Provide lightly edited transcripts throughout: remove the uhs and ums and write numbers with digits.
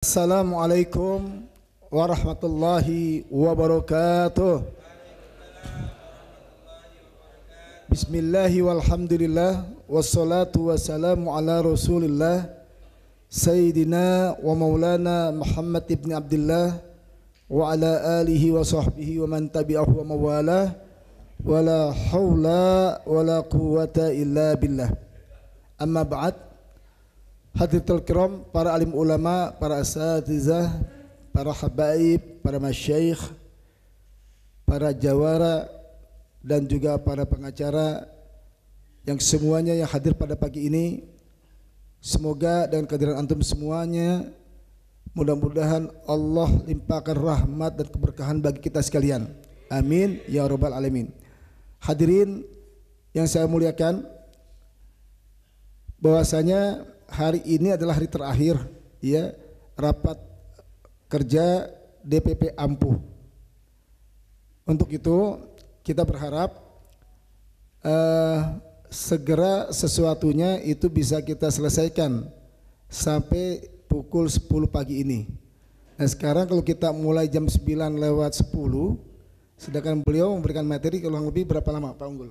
Assalamualaikum warahmatullahi wabarakatuh. Bismillahi walhamdulillah wassalatu wassalamu ala rasulillah Sayyidina wa maulana Muhammad ibn Abdullah wa ala alihi wa sahbihi wa man tabi'ahu wa mawalah wa la hawla wa la quwwata illa billah. Amma ba'd. Hadirin kiram, para alim ulama, para asatizah, para habaib, para masyayikh, para jawara dan juga para pengacara yang semuanya yang hadir pada pagi ini, semoga dengan kehadiran antum semuanya mudah-mudahan Allah limpahkan rahmat dan keberkahan bagi kita sekalian. Amin ya rabbal alamin. Hadirin yang saya muliakan, bahwasanya hari ini adalah hari terakhir ya rapat kerja DPP Ampuh. Untuk itu kita berharap segera sesuatunya itu bisa kita selesaikan sampai pukul 10 pagi ini. Nah sekarang kalau kita mulai jam 9 lewat 10, sedangkan beliau memberikan materi kurang lebih berapa lama Pak Unggul?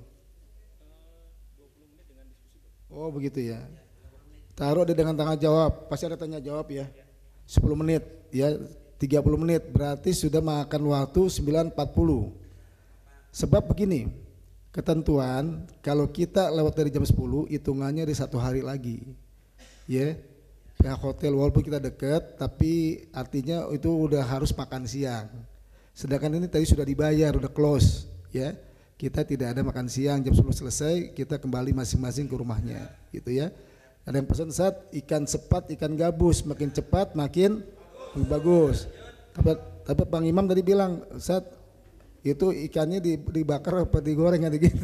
20 menit dengan diskusi. Oh begitu ya. Taruh dia dengan tanya jawab, pasti ada tanya jawab ya. 10 menit ya, 30 menit berarti sudah makan waktu 9.40. Sebab begini, ketentuan kalau kita lewat dari jam 10 hitungannya di satu hari lagi. Ya. Pihak hotel walaupun kita dekat tapi artinya itu udah harus makan siang. Sedangkan ini tadi sudah dibayar, udah close ya. Kita tidak ada makan siang, jam 10 selesai kita kembali masing-masing ke rumahnya gitu ya. Ada yang pesan saat ikan sepat, ikan gabus makin cepat makin bagus. Tapi Bang Imam tadi bilang saat itu ikannya dibakar apa digoreng gitu.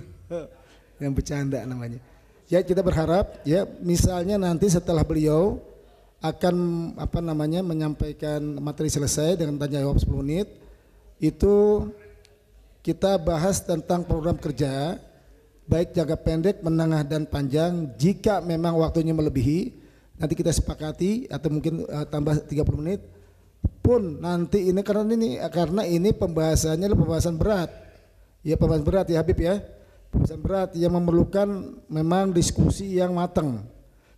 Yang bercanda namanya. Ya kita berharap ya misalnya nanti setelah beliau akan menyampaikan materi selesai dengan tanya jawab 10 menit itu kita bahas tentang program kerja baik jangka pendek, menengah dan panjang. Jika memang waktunya melebihi, nanti kita sepakati atau mungkin tambah 30 menit pun nanti ini karena ini pembahasannya adalah pembahasan berat. Ya pembahasan berat ya Habib ya. Pembahasan berat yang memerlukan memang diskusi yang matang.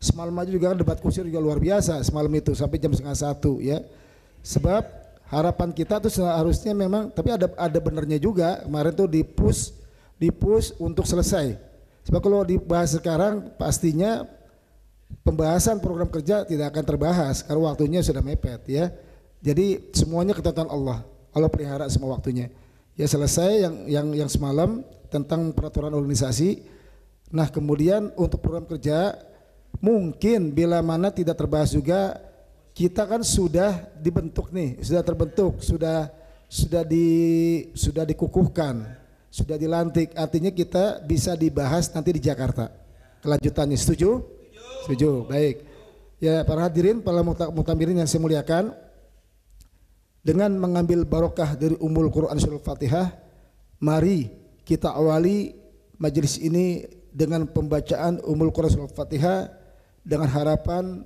Semalam aja juga kan debat kusir juga luar biasa semalam itu sampai jam 12:30 ya. Sebab harapan kita tuh seharusnya memang tapi ada benernya juga kemarin tuh di push untuk selesai. Sebab kalau dibahas sekarang pastinya pembahasan program kerja tidak akan terbahas karena waktunya sudah mepet ya. Jadi semuanya ketentuan Allah. Allah pelihara semua waktunya. Ya selesai yang semalam tentang peraturan organisasi. Nah, kemudian untuk program kerja mungkin bila mana tidak terbahas juga kita kan sudah dibentuk nih, sudah terbentuk, sudah dikukuhkan. Sudah dilantik, artinya kita bisa dibahas nanti di Jakarta kelanjutannya. Setuju? Setuju, baik ya para hadirin, para mutamirin yang saya muliakan, dengan mengambil barokah dari Ummul Quran Surah Fatihah, mari kita awali majelis ini dengan pembacaan Ummul Quran Surah Fatihah dengan harapan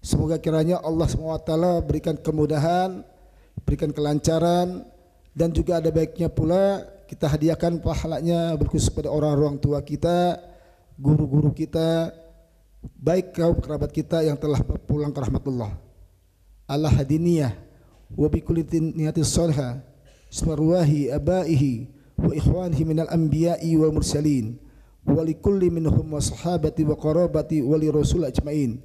semoga kiranya Allah SWT berikan kemudahan, berikan kelancaran, dan juga ada baiknya pula kita hadiahkan pahalanya berkhusus pada orang-orang tua kita, guru-guru kita, baik kaum kerabat kita yang telah pulang ke rahmatullah. Allah hadiniyah wa bi kulli niyatis shalihah ismarwahi abaihi wa ikhwanihi minal anbiya'i wal mursalin wa li kulli minhum wa sahabati wa qarabati wa li rasul ajmain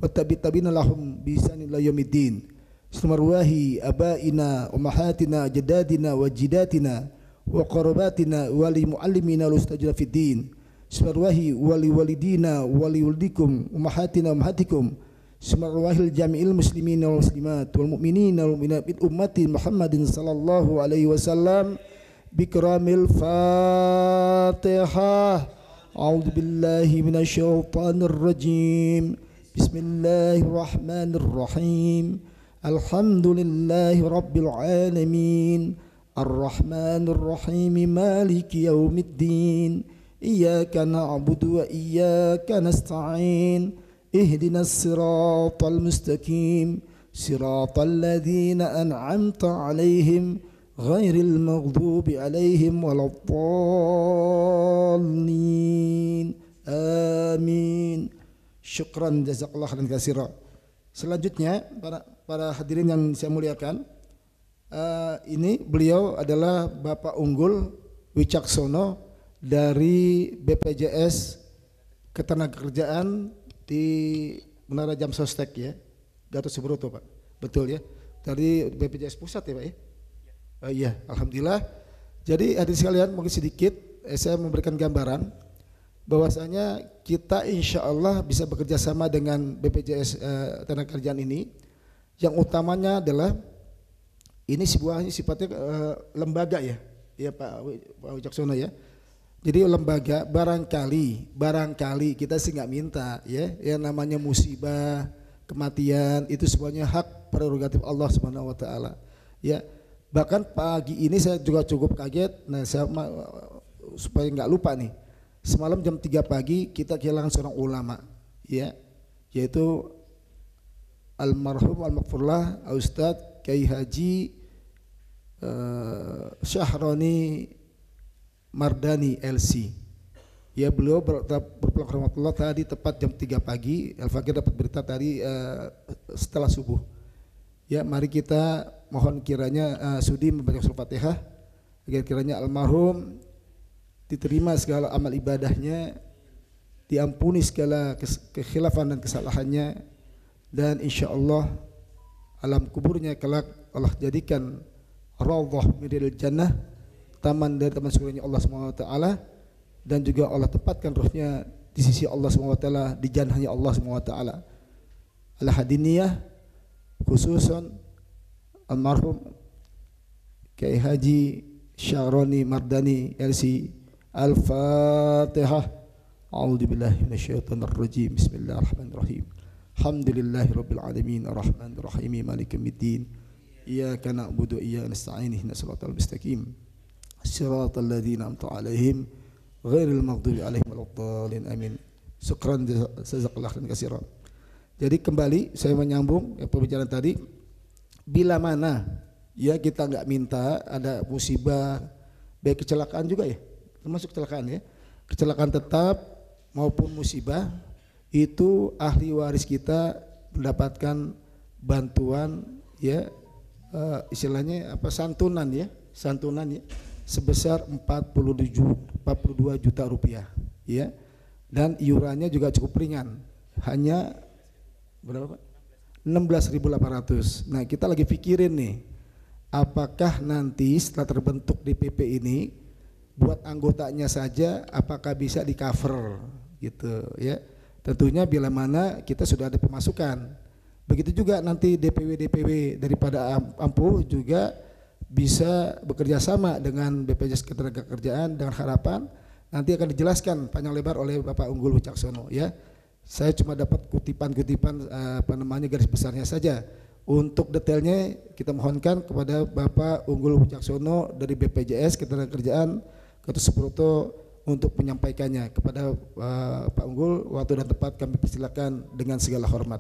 wa tabi'ina lahum bi ihsanin ila yaumiddin. Ismarwahi abaina ummahatina jaddadina wa jidatina wa qarabatina wa li muallimina al-ustajira fid din. Ismarwahi wa li walidina wa li walidikum ummahatina ummahatikum. Ismarwahil jami'il muslimina wal muslimat wal mu'minina wal mu'minat min ummati Muhammadin sallallahu alaihi wasallam bikramil Fatihah. A'udzu billahi minasyaitonir rajim. Bismillahirrahmanirrahim. Alhamdulillahi rabbil alamin. الرحمن الرحيم مالك يوم الدين إياك نعبد وإياك نستعين اهدنا الصراط المستقيم siratal ladzina an'amta 'alaihim ghairil maghdubi 'alaihim waladdallin. Amin. Syukran jazakallah khairan katsira. Selanjutnya para hadirin yang saya muliakan, ini beliau adalah Bapak Unggul Wicaksono dari BPJS Ketenagakerjaan di Menara Jam Sostek ya, Gatot Subroto Pak, betul ya, dari BPJS Pusat ya Pak ya? Iya, alhamdulillah. Jadi hadirin sekalian, mungkin sedikit saya memberikan gambaran bahwasanya kita insya Allah bisa bekerja sama dengan BPJS Ketenagakerjaan ini. Yang utamanya adalah ini sifatnya lembaga ya, ya Pak Wicaksono ya. Jadi lembaga, barangkali kita sih nggak minta ya, yang namanya musibah, kematian itu semuanya hak prerogatif Allah Subhanahu Wa Taala. Ya, bahkan pagi ini saya juga cukup kaget. Nah, saya supaya nggak lupa nih. Semalam jam 3 pagi kita kehilangan seorang ulama ya, yaitu almarhum al-maghfurlah Ustadz Kiai Haji Syahroni Mardani LC. Ya, beliau berpulang ke rahmatullah tadi tepat jam 3 pagi. Al-Fakir dapat berita tadi setelah subuh. Ya, mari kita mohon kiranya sudi membaca surah Fatihah agar kiranya almarhum diterima segala amal ibadahnya, diampuni segala kekhilafan dan kesalahannya, dan insya Allah alam kuburnya kelak Allah jadikan raudhah minal jannah, taman dari taman surganya Allah SWT, dan juga Allah tempatkan ruhnya di sisi Allah SWT, di jannahnya Allah SWT. Al-Hadiniyah khususan almarhum Kiai Haji Syahroni Mardani LC. Al-Fatihah. A'udzubillahi minasyaitonir rajim. Bismillahirrahmanirrahim. Alhamdulillahirabbil alamin arrahmanir rahim maliki yaumiddin. Iyyaka na'budu wa iyyaka nasta'in ihdinas siratal mustaqim. Siratal ladzina an'amta 'alaihim ghairil maghdubi 'alaihim waladdallin. Amin. Syukran jazakallahu khairan katsiran. Jadi kembali saya menyambung pembicaraan tadi, bila mana ya kita enggak minta ada musibah, baik kecelakaan juga ya, termasuk kecelakaan ya, kecelakaan tetap maupun musibah, itu ahli waris kita mendapatkan bantuan ya, istilahnya apa, santunan ya sebesar 42 juta rupiah ya, dan iurannya juga cukup ringan, hanya berapa Pak? 16.800. Nah, kita lagi pikirin nih, apakah nanti setelah terbentuk DPP ini buat anggotanya saja apakah bisa di cover gitu ya. Tentunya bila mana kita sudah ada pemasukan. Begitu juga nanti DPW daripada Ampuh juga bisa bekerja sama dengan BPJS Ketenagakerjaan, dengan harapan nanti akan dijelaskan panjang lebar oleh Bapak Unggul Wicaksono ya. Saya cuma dapat kutipan garis besarnya saja. Untuk detailnya kita mohonkan kepada Bapak Unggul Wicaksono dari BPJS Ketenagakerjaan Gatot Subroto untuk menyampaikannya kepada Pak Unggul. Waktu dan tempat kami persilakan dengan segala hormat.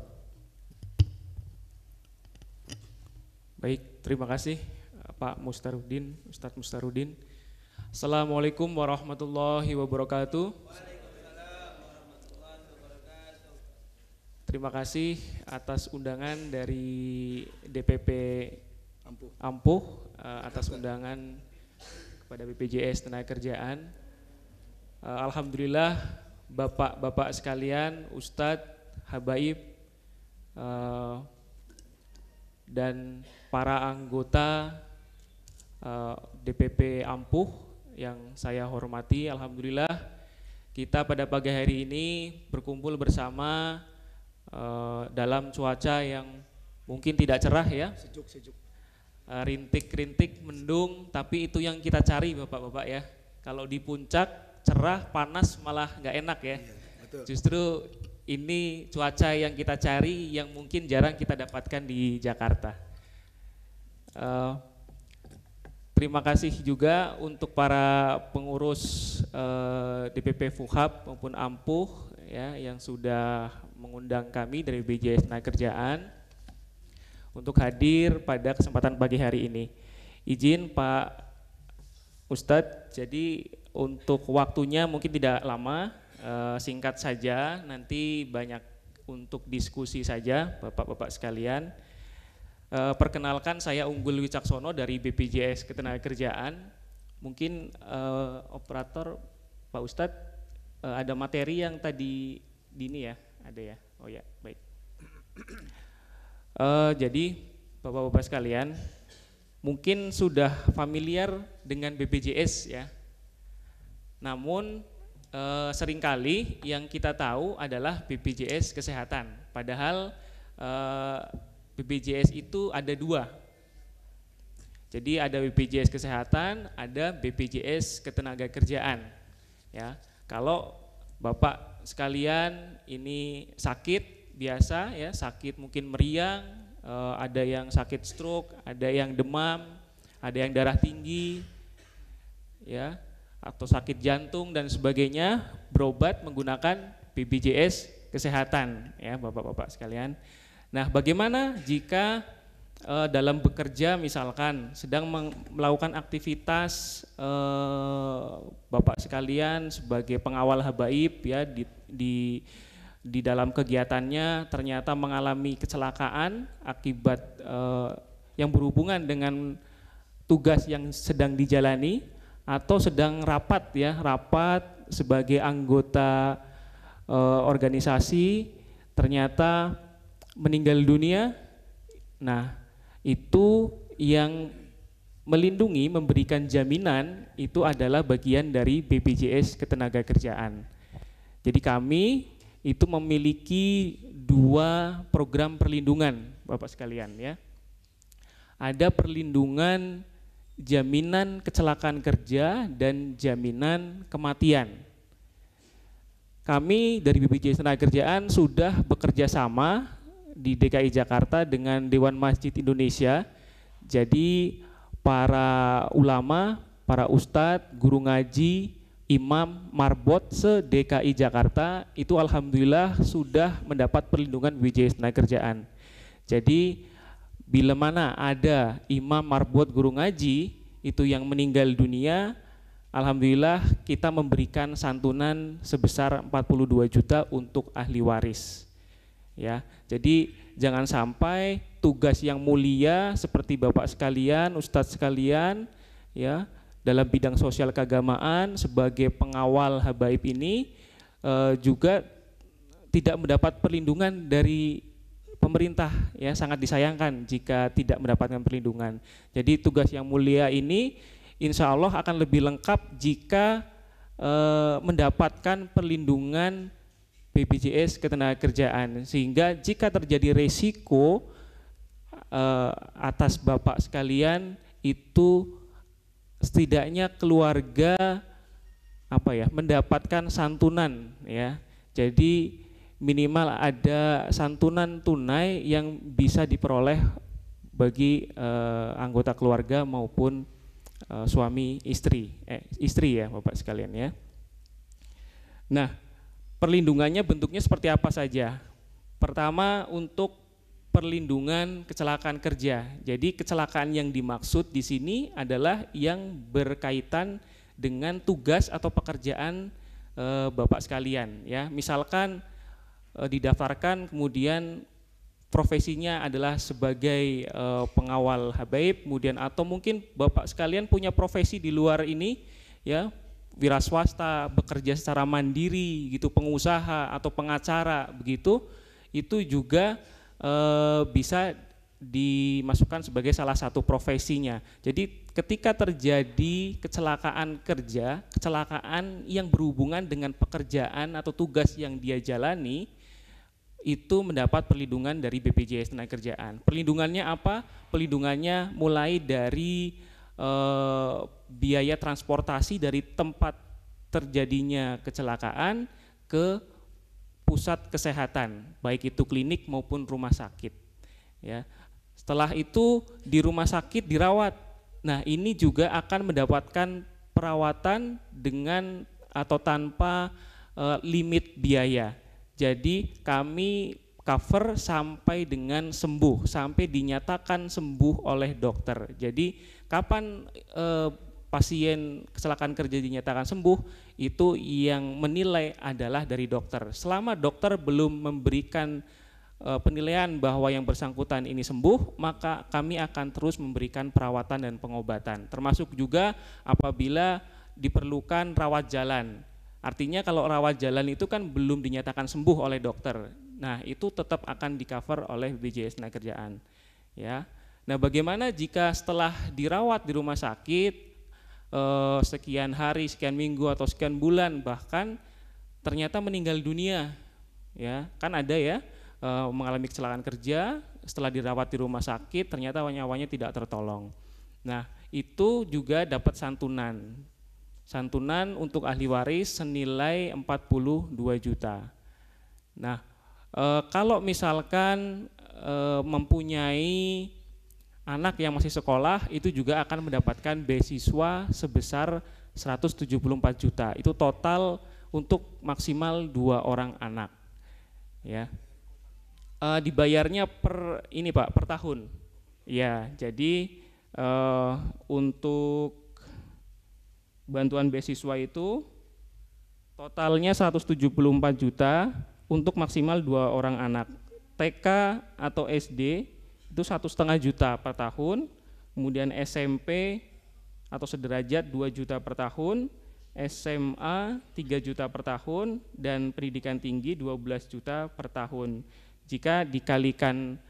Baik, terima kasih Pak Mustarudin, Ustadz Mustarudin. Assalamualaikum warahmatullahi wabarakatuh. Terima kasih atas undangan dari DPP Ampuh, atas undangan kepada BPJS Ketenagakerjaan. Alhamdulillah bapak-bapak sekalian, Ustadz, Habaib, dan para anggota DPP Ampuh yang saya hormati, alhamdulillah kita pada pagi hari ini berkumpul bersama dalam cuaca yang mungkin tidak cerah ya, sejuk. Rintik-rintik, mendung, tapi itu yang kita cari bapak-bapak ya. Kalau di puncak cerah, panas malah nggak enak ya. Iya, betul. Justru ini cuaca yang kita cari yang mungkin jarang kita dapatkan di Jakarta. Terima kasih juga untuk para pengurus DPP Fuhab maupun Ampuh ya, yang sudah mengundang kami dari BPJS Ketenagakerjaan untuk hadir pada kesempatan pagi hari ini. Izin Pak Ustadz, jadi untuk waktunya mungkin tidak lama, singkat saja, nanti banyak untuk diskusi saja Bapak-Bapak sekalian. Perkenalkan, saya Unggul Wicaksono dari BPJS Ketenagakerjaan. Mungkin operator Pak Ustadz ada materi yang tadi dini ya, ada ya? Oh ya, baik. Jadi Bapak-Bapak sekalian, mungkin sudah familiar dengan BPJS ya. Namun seringkali yang kita tahu adalah BPJS Kesehatan. Padahal BPJS itu ada dua. Jadi ada BPJS Kesehatan, ada BPJS Ketenagakerjaan. Ya, kalau Bapak sekalian ini sakit biasa ya, sakit mungkin meriang, ada yang sakit stroke, ada yang demam, ada yang darah tinggi, ya, atau sakit jantung dan sebagainya, berobat menggunakan BPJS Kesehatan, ya Bapak-bapak sekalian. Nah, bagaimana jika dalam bekerja misalkan sedang melakukan aktivitas Bapak sekalian sebagai pengawal habaib ya di dalam kegiatannya ternyata mengalami kecelakaan akibat yang berhubungan dengan tugas yang sedang dijalani atau sedang rapat sebagai anggota organisasi ternyata meninggal dunia. Nah, itu yang melindungi, memberikan jaminan itu adalah bagian dari BPJS Ketenagakerjaan. Jadi kami itu memiliki dua program perlindungan Bapak sekalian ya. Ada perlindungan jaminan kecelakaan kerja dan jaminan kematian. Kami dari BPJS Ketenagakerjaan sudah bekerja sama di DKI Jakarta dengan Dewan Masjid Indonesia. Jadi para ulama, para ustadz, guru ngaji, imam, marbot se-DKI Jakarta itu alhamdulillah sudah mendapat perlindungan BPJS Ketenagakerjaan. Jadi bila mana ada imam, marbot, guru ngaji itu yang meninggal dunia, alhamdulillah kita memberikan santunan sebesar 42 juta untuk ahli waris. Ya, jadi jangan sampai tugas yang mulia seperti Bapak sekalian, Ustadz sekalian, ya, dalam bidang sosial keagamaan sebagai pengawal habaib ini juga tidak mendapat perlindungan dari pemerintah, ya, sangat disayangkan jika tidak mendapatkan perlindungan. Jadi tugas yang mulia ini insya Allah akan lebih lengkap jika mendapatkan perlindungan BPJS Ketenagakerjaan, sehingga jika terjadi resiko atas Bapak sekalian itu setidaknya keluarga mendapatkan santunan ya. Jadi minimal ada santunan tunai yang bisa diperoleh bagi anggota keluarga maupun suami istri ya Bapak sekalian ya. Nah, perlindungannya bentuknya seperti apa saja? Pertama, untuk perlindungan kecelakaan kerja. Jadi kecelakaan yang dimaksud di sini adalah yang berkaitan dengan tugas atau pekerjaan Bapak sekalian ya. Misalkan didaftarkan kemudian profesinya adalah sebagai pengawal habaib, kemudian atau mungkin Bapak sekalian punya profesi di luar ini ya, wira swasta, bekerja secara mandiri gitu, pengusaha atau pengacara begitu, itu juga bisa dimasukkan sebagai salah satu profesinya. Jadi ketika terjadi kecelakaan kerja, kecelakaan yang berhubungan dengan pekerjaan atau tugas yang dia jalani, itu mendapat perlindungan dari BPJS Ketenagakerjaan. Perlindungannya apa? Perlindungannya mulai dari biaya transportasi dari tempat terjadinya kecelakaan ke pusat kesehatan, baik itu klinik maupun rumah sakit. Ya. Setelah itu di rumah sakit dirawat. Nah, ini juga akan mendapatkan perawatan dengan atau tanpa limit biaya. Jadi kami cover sampai dengan sembuh, sampai dinyatakan sembuh oleh dokter. Jadi kapan pasien kecelakaan kerja dinyatakan sembuh, itu yang menilai adalah dari dokter. Selama dokter belum memberikan penilaian bahwa yang bersangkutan ini sembuh, maka kami akan terus memberikan perawatan dan pengobatan, termasuk juga apabila diperlukan rawat jalan. Artinya kalau rawat jalan itu kan belum dinyatakan sembuh oleh dokter. Nah, itu tetap akan di-cover oleh BPJS Tenagakerjaan. Ya. Nah, bagaimana jika setelah dirawat di rumah sakit sekian hari, sekian minggu atau sekian bulan bahkan ternyata meninggal dunia, ya kan ada ya mengalami kecelakaan kerja setelah dirawat di rumah sakit ternyata nyawanya tidak tertolong. Nah itu juga dapat santunan untuk ahli waris senilai 42 juta. Nah kalau misalkan mempunyai anak yang masih sekolah itu juga akan mendapatkan beasiswa sebesar 174 juta. Itu total untuk maksimal 2 orang anak. Ya. Dibayarnya per ini Pak, per tahun. Ya, jadi untuk bantuan beasiswa itu totalnya 174 juta untuk maksimal 2 orang anak. TK atau SD itu 1,5 juta per tahun, kemudian SMP atau sederajat 2 juta per tahun, SMA 3 juta per tahun, dan pendidikan tinggi 12 juta per tahun. Jika dikalikan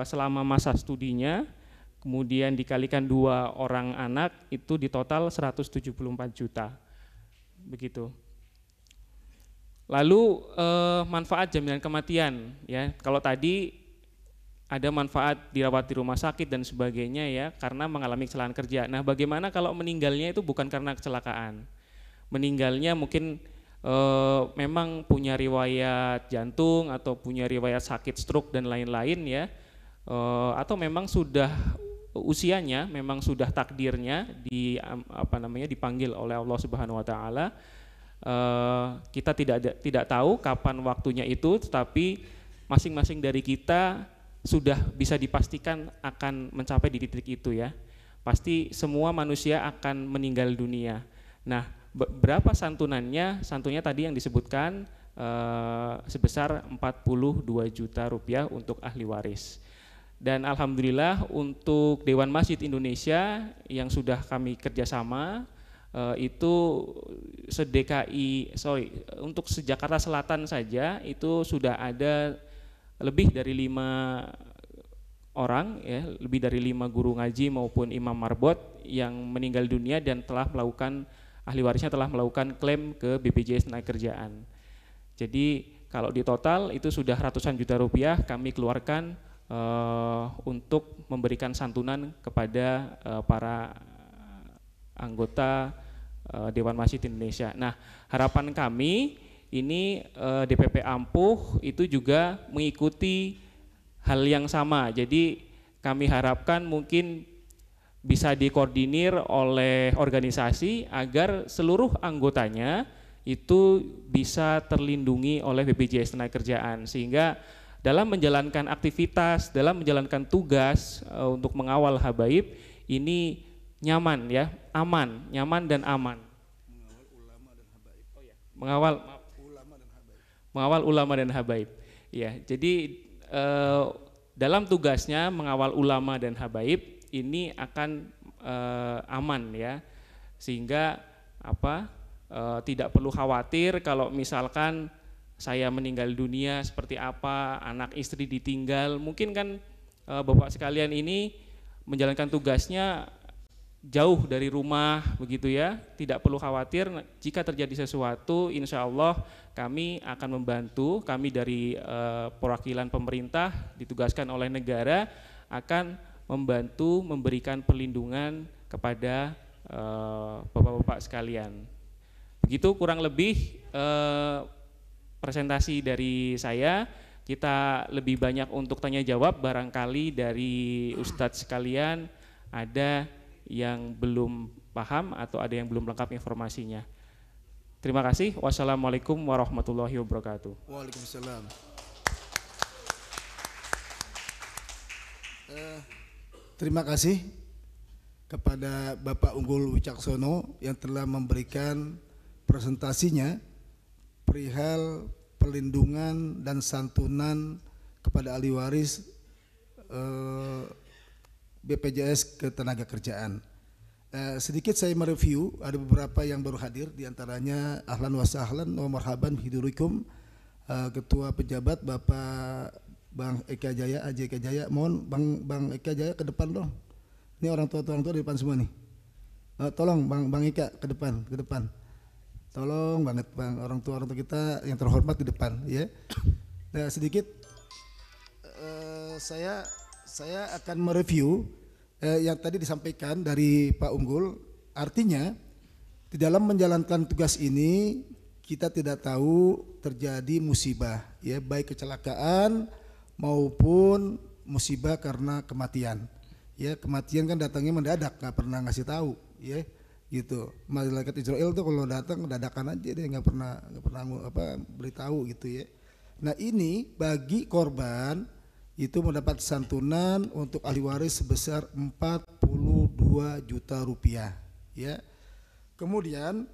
selama masa studinya, kemudian dikalikan 2 orang anak, itu di total 174 juta. Begitu. Lalu manfaat jaminan kematian, ya. Kalau tadi ada manfaat dirawat di rumah sakit dan sebagainya ya karena mengalami kecelakaan kerja. Nah, bagaimana kalau meninggalnya itu bukan karena kecelakaan? Meninggalnya mungkin memang punya riwayat jantung atau punya riwayat sakit stroke dan lain-lain ya. Atau memang sudah usianya, memang sudah takdirnya dipanggil oleh Allah Subhanahu wa taala. Kita tidak tahu kapan waktunya itu, tetapi masing-masing dari kita sudah bisa dipastikan akan mencapai di titik itu ya. Pasti semua manusia akan meninggal dunia. Nah, berapa santunannya? Santunnya tadi yang disebutkan sebesar 42 juta rupiah untuk ahli waris. Dan alhamdulillah untuk Dewan Masjid Indonesia yang sudah kami kerjasama itu untuk se-Jakarta Selatan saja itu sudah ada lebih dari 5 orang ya, lebih dari 5 guru ngaji maupun imam marbot yang meninggal dunia dan telah melakukan, ahli warisnya telah melakukan klaim ke BPJS Tenagakerjaan. Jadi kalau di total itu sudah ratusan juta rupiah kami keluarkan untuk memberikan santunan kepada para anggota Dewan Masjid Indonesia. Nah, harapan kami ini DPP Ampuh itu juga mengikuti hal yang sama. Jadi kami harapkan mungkin bisa dikoordinir oleh organisasi agar seluruh anggotanya itu bisa terlindungi oleh BPJS Tenagakerjaan, sehingga dalam menjalankan aktivitas, dalam menjalankan tugas untuk mengawal habaib ini nyaman ya, aman, nyaman dan aman. Mengawal ulama dan habaib. Ya, jadi dalam tugasnya mengawal ulama dan habaib ini akan aman ya, sehingga tidak perlu khawatir kalau misalkan saya meninggal dunia seperti apa, anak istri ditinggal. Mungkin kan Bapak sekalian ini menjalankan tugasnya jauh dari rumah begitu ya, tidak perlu khawatir jika terjadi sesuatu, insya Allah kami akan membantu, kami dari perwakilan pemerintah ditugaskan oleh negara akan membantu memberikan perlindungan kepada bapak-bapak sekalian. Begitu kurang lebih presentasi dari saya. Kita lebih banyak untuk tanya jawab, barangkali dari Ustadz sekalian ada yang belum paham atau ada yang belum lengkap informasinya. Terima kasih. Wassalamualaikum warahmatullahi wabarakatuh. Waalaikumsalam. Terima kasih kepada Bapak Unggul Wicaksono yang telah memberikan presentasinya perihal perlindungan dan santunan kepada ahli waris BPJS Ketenagakerjaan. Sedikit saya mereview, ada beberapa yang baru hadir, diantaranya ahlan wa sahlan wa marhaban hidurikum, Ketua Pejabat Bapak Bang Eka Jaya, Aji Eka Jaya, mohon Bang Eka Jaya ke depan dong. Ini orang tua di depan semua nih. Tolong Bang Eka ke depan. Tolong banget orang tua kita yang terhormat di depan, ya. Nah, sedikit saya akan mereview yang tadi disampaikan dari Pak Unggul. Artinya di dalam menjalankan tugas ini kita tidak tahu terjadi musibah, ya, baik kecelakaan maupun musibah karena kematian. Ya, kematian kan datangnya mendadak, nggak pernah ngasih tahu, ya, gitu. Malaikat Israel tuh kalau datang dadakan aja, dia nggak pernah beritahu gitu, ya. Nah, ini bagi korban itu mendapat santunan untuk ahli waris sebesar 42 juta rupiah, ya. Kemudian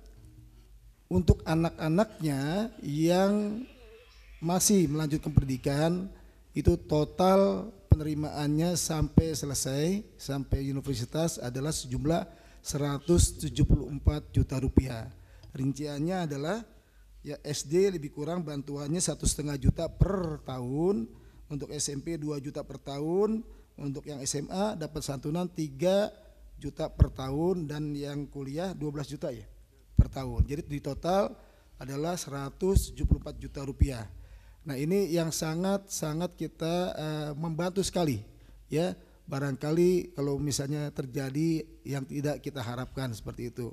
untuk anak-anaknya yang masih melanjutkan pendidikan itu total penerimaannya sampai selesai, sampai universitas adalah sejumlah 174 juta rupiah. Rinciannya adalah ya SD lebih kurang bantuannya 1,5 juta per tahun, untuk SMP 2 juta per tahun, untuk yang SMA dapat santunan 3 juta per tahun, dan yang kuliah 12 juta ya per tahun. Jadi di total adalah 174 juta rupiah. Nah, ini yang sangat kita membantu sekali, ya. Barangkali kalau misalnya terjadi yang tidak kita harapkan seperti itu,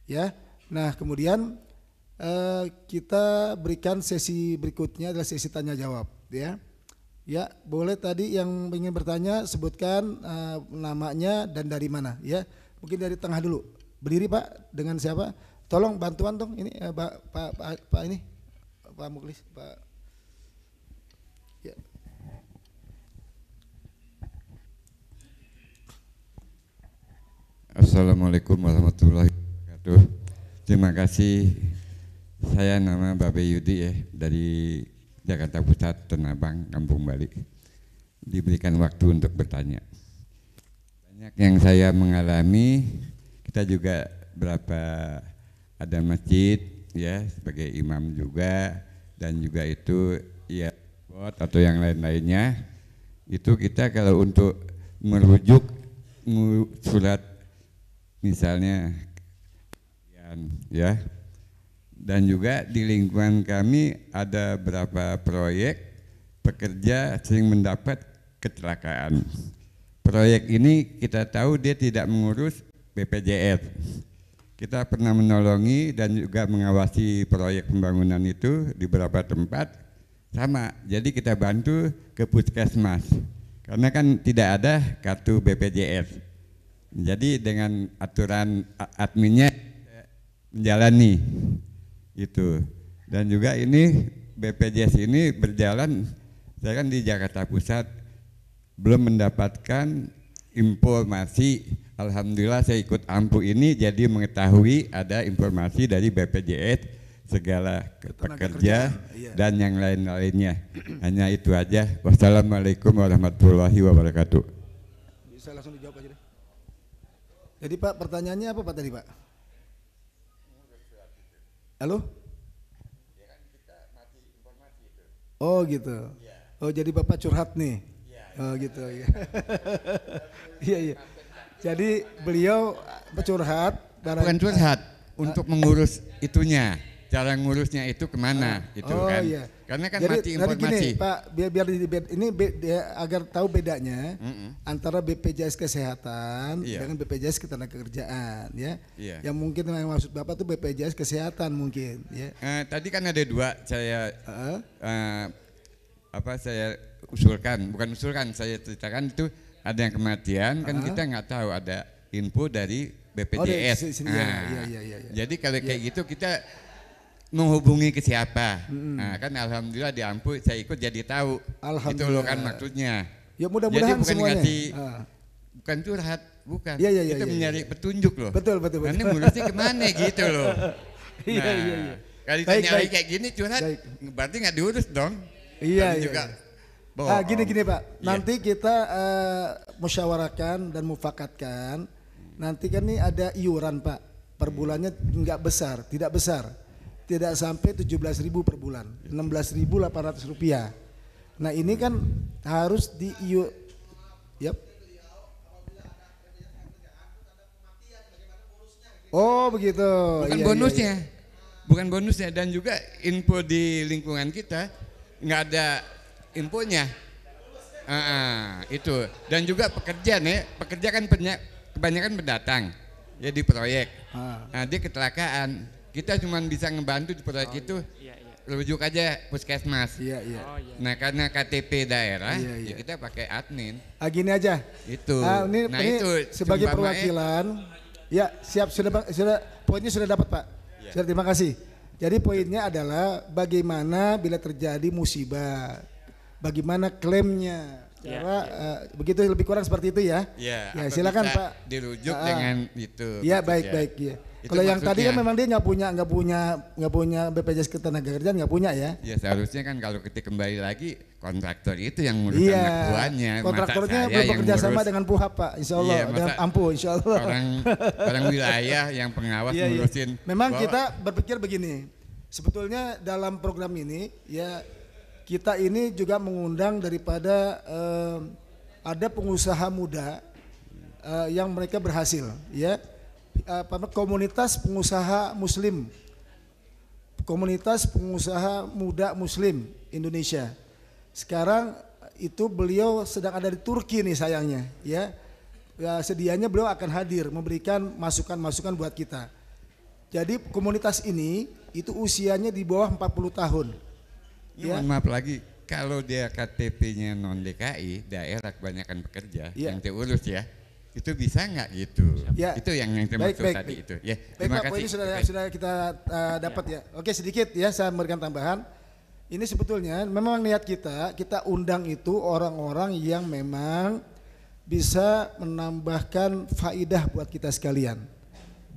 ya. Nah, kemudian kita berikan sesi berikutnya adalah sesi tanya jawab, ya. Ya, boleh tadi yang ingin bertanya sebutkan namanya dan dari mana, ya. Mungkin dari tengah dulu. Berdiri Pak, dengan siapa? Tolong bantuan dong ini Pak ini Pak Muklis, Pak. Ya. Assalamualaikum warahmatullahi wabarakatuh. Terima kasih. Saya nama Babe Yudi ya, dari Jakarta Pusat, Tanah Abang, Kampung Bali. Diberikan waktu untuk bertanya. Banyak yang saya mengalami, kita juga ada masjid ya sebagai imam juga, dan juga itu ya atau yang lain-lainnya, itu kita kalau untuk merujuk surat misalnya ya, dan juga di lingkungan kami ada beberapa proyek pekerja sering mendapat kecelakaan. Proyek ini kita tahu dia tidak mengurus BPJS. Kita pernah menolongi dan juga mengawasi proyek pembangunan itu di beberapa tempat. Sama, jadi kita bantu ke puskesmas karena kan tidak ada kartu BPJS. Jadi dengan aturan adminnya menjalani itu. Dan juga ini BPJS ini berjalan, saya kan di Jakarta Pusat belum mendapatkan informasi. Alhamdulillah saya ikut AMPU ini jadi mengetahui ada informasi dari BPJS segala pekerja dan yang lain-lainnya. Hanya itu aja. Wassalamualaikum warahmatullahi wabarakatuh. Bisa langsung dijawab aja deh. Jadi Pak, pertanyaannya apa Pak tadi Pak? Halo? Oh gitu. Oh jadi Bapak curhat nih. Oh gitu ya. Iya. Jadi beliau curhat. Bukan curhat, untuk mengurus itunya. Cara ngurusnya itu kemana gitu kan. Iya. Karena kan jadi, mati informasi. Gini, Pak, biar ini agar tahu bedanya antara BPJS Kesehatan dengan BPJS Ketenagakerjaan, ya. Yang mungkin yang maksud Bapak tuh BPJS Kesehatan mungkin, ya. Tadi kan ada dua saya saya usulkan, saya ceritakan itu ada yang kematian kan kita nggak tahu, ada info dari BPJS. Jadi kalau kayak gitu kita menghubungi ke siapa? Nah, kan alhamdulillah di AMPU saya ikut jadi tahu. Itu loh kan maksudnya. Ya Jadi mudah-mudahan bukan semuanya. ngasih, bukan curhat, bukan. Iya, Kita mencari petunjuk loh. Betul. Ini mulutnya kemana gitu loh. Iya. Kalau Baik, ditanya lagi kayak gini curhat, berarti nggak diurus dong. Iya. Juga Gini Pak, nanti kita musyawarahkan dan mufakatkan. Nanti kan ini ada iuran Pak, per bulannya nggak besar, tidak besar, tidak sampai 17.000 per bulan, 16.800 rupiah. Nah ini kan harus yep. Oh begitu. Bukan bonusnya, bukan bonusnya, dan juga info di lingkungan kita nggak ada infonya. Itu, dan juga pekerja kan kebanyakan pendatang ya di proyek. Nah dia kecelakaan, kita cuma bisa ngebantu di proyek itu. Rujuk aja puskesmas. Iya. Nah karena KTP daerah, ya kita pakai admin. Gini aja. Itu. Ini itu sebagai perwakilan. Ya siap, sudah poinnya sudah dapat Pak. Sudah, terima kasih. Jadi poinnya adalah bagaimana bila terjadi musibah, bagaimana klaimnya. Begitu lebih kurang seperti itu ya. Ya silakan Pak. Dirujuk dengan itu. Ya baik. Ya. Kalau yang tadi kan memang dia nggak punya BPJS Ketenagakerjaan, nggak punya ya. Ya seharusnya kan kalau kita kembali lagi kontraktor itu yang ngurus anak buahnya. Kontraktornya bekerja sama dengan PUHAP Pak, insya Allah, dengan AMPU insya Allah. Orang wilayah yang pengawas ngurusin. Memang kita berpikir begini, sebetulnya dalam program ini ya kita ini juga mengundang daripada ada pengusaha muda yang mereka berhasil ya. Komunitas pengusaha muslim, komunitas pengusaha muda muslim Indonesia. Sekarang itu beliau sedang ada di Turki nih sayangnya ya. Sedianya beliau akan hadir memberikan masukan-masukan buat kita. Jadi komunitas ini itu usianya di bawah 40 tahun. Ya, maaf lagi, kalau dia KTP-nya non DKI, daerah kebanyakan pekerja yang diurus ya. Itu bisa nggak gitu? Ya. Itu yang termasuk tadi itu. Ya, terima kasih. Ini sudah kita dapat ya. Oke, sedikit ya saya memberikan tambahan. Ini sebetulnya memang niat kita undang itu orang-orang yang memang bisa menambahkan faidah buat kita sekalian.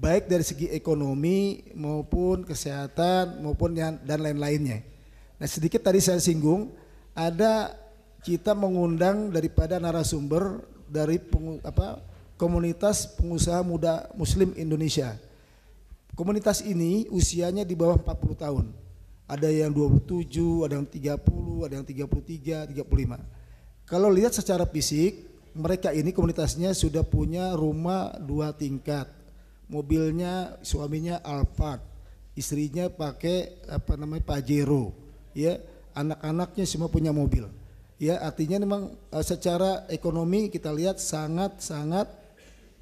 Baik dari segi ekonomi maupun kesehatan maupun dan lain-lainnya. Nah, sedikit tadi saya singgung, ada kita mengundang daripada narasumber dari komunitas pengusaha muda muslim Indonesia. Komunitas ini usianya di bawah 40 tahun. Ada yang 27, ada yang 30, ada yang 33, 35. Kalau lihat secara fisik, mereka ini komunitasnya sudah punya rumah 2 tingkat. Mobilnya suaminya Alphard, istrinya pakai Pajero, ya. Anak-anaknya semua punya mobil. Ya, artinya memang secara ekonomi kita lihat sangat-sangat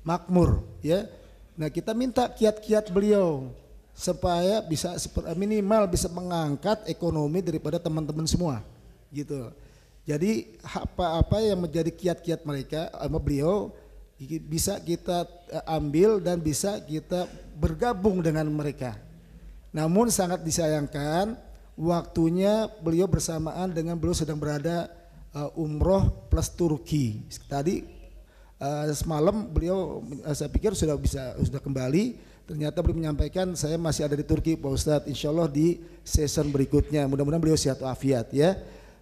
makmur ya. Nah, kita minta kiat-kiat beliau supaya bisa minimal bisa mengangkat ekonomi daripada teman-teman semua gitu. Jadi apa-apa yang menjadi kiat-kiat mereka sama beliau bisa kita ambil dan bisa kita bergabung dengan mereka. Namun sangat disayangkan waktunya beliau bersamaan dengan beliau sedang berada umroh plus Turki. Tadi semalam beliau saya pikir sudah kembali. Ternyata beliau menyampaikan saya masih ada di Turki Pak Ustadz. Insya Allah di season berikutnya. Mudah-mudahan beliau sehat walafiat ya.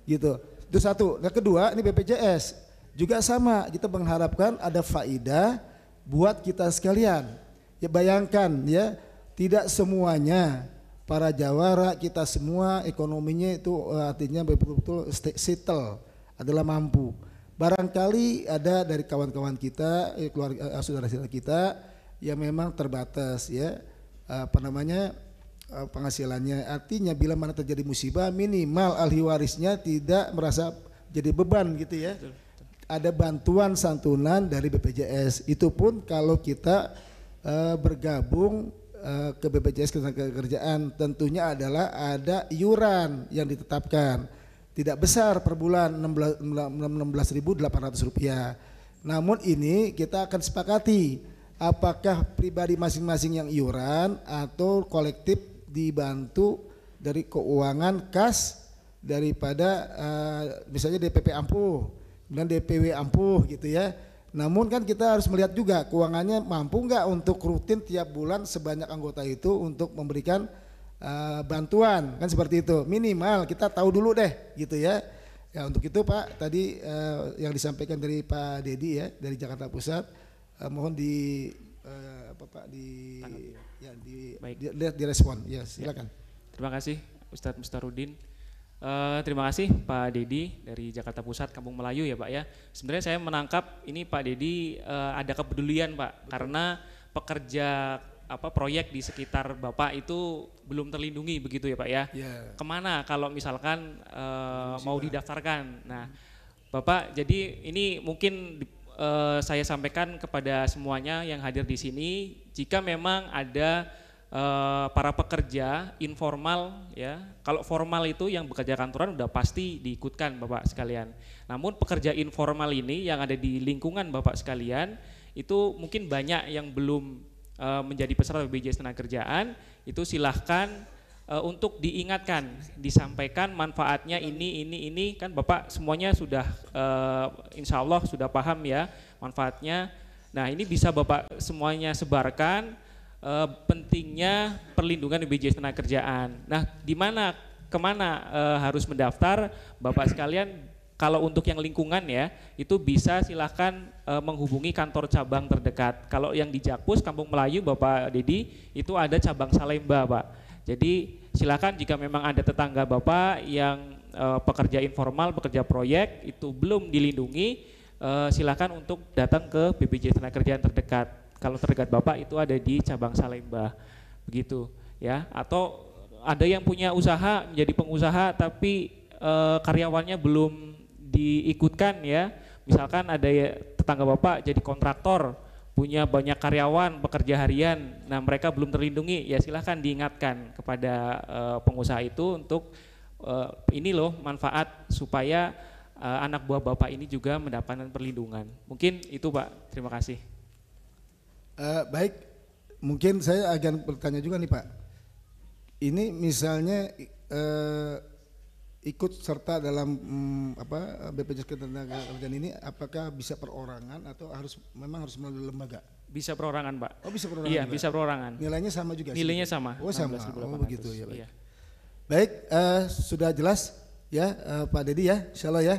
Gitu. Itu satu. Yang kedua ini BPJS juga sama. Kita mengharapkan ada faidah buat kita sekalian. Ya bayangkan ya, tidak semuanya para jawara kita semua ekonominya itu artinya betul-betul settle, adalah mampu. Barangkali ada dari kawan-kawan kita, keluarga saudara-saudara kita yang memang terbatas ya penghasilannya. Artinya bila mana terjadi musibah minimal ahli warisnya tidak merasa jadi beban gitu ya. Ada bantuan santunan dari BPJS. Itu pun kalau kita bergabung ke BPJS Ketenagakerjaan tentunya adalah ada iuran yang ditetapkan. Tidak besar per bulan 16.800 rupiah. Namun ini kita akan sepakati apakah pribadi masing-masing yang iuran atau kolektif dibantu dari keuangan kas daripada misalnya DPP Ampuh kemudian DPW ampuh gitu ya. Namun kan kita harus melihat juga keuangannya mampu nggak untuk rutin tiap bulan sebanyak anggota itu untuk memberikan bantuan, kan seperti itu. Minimal kita tahu dulu deh gitu ya. Ya untuk itu Pak tadi yang disampaikan dari Pak Dedi ya dari Jakarta Pusat, mohon di apa Pak direspon. Ya silakan. Terima kasih Ustadz Mustarudin. Terima kasih Pak Dedi dari Jakarta Pusat Kampung Melayu ya Pak ya. Sebenarnya saya menangkap ini Pak Dedi ada kepedulian Pak. Betul. Karena pekerja proyek di sekitar Bapak itu belum terlindungi begitu ya Pak ya. Yeah. Kemana kalau misalkan mau didaftarkan. Nah Bapak jadi ini mungkin saya sampaikan kepada semuanya yang hadir di sini, jika memang ada para pekerja informal ya, kalau formal itu yang bekerja kantoran udah pasti diikutkan Bapak sekalian. Namun pekerja informal ini yang ada di lingkungan Bapak sekalian itu mungkin banyak yang belum menjadi peserta BPJS Tenagakerjaan, itu silahkan untuk diingatkan, disampaikan manfaatnya ini kan Bapak semuanya sudah insya Allah sudah paham ya manfaatnya. Nah ini bisa Bapak semuanya sebarkan. Pentingnya perlindungan BPJS Tenagakerjaan. Nah, kemana harus mendaftar, Bapak sekalian? Kalau untuk yang lingkungan ya, itu bisa silahkan menghubungi kantor cabang terdekat. Kalau yang di Jakpus Kampung Melayu, Bapak Dedi, itu ada cabang Salemba, Pak. Jadi silakan jika memang ada tetangga Bapak yang pekerja informal, pekerja proyek itu belum dilindungi, silakan untuk datang ke BPJS Tenagakerjaan terdekat. Kalau terdekat Bapak itu ada di cabang Salemba, begitu ya. Atau ada yang punya usaha menjadi pengusaha tapi karyawannya belum diikutkan ya. Misalkan ada tetangga Bapak jadi kontraktor, punya banyak karyawan, pekerja harian, nah mereka belum terlindungi, ya silahkan diingatkan kepada pengusaha itu untuk ini loh manfaat supaya anak buah Bapak ini juga mendapatkan perlindungan. Mungkin itu Pak, terima kasih. Baik, mungkin saya akan bertanya juga nih Pak. Ini misalnya ikut serta dalam BPJS Ketenagakerjaan ini, apakah bisa perorangan atau memang harus melalui lembaga? Bisa perorangan Pak. Oh bisa perorangan. Iya juga. Bisa perorangan. Nilainya sama juga. Nilainya sama. Oh sama. Oh begitu ya Pak. Iya. Baik, sudah jelas ya Pak Dedi ya, insyaallah ya.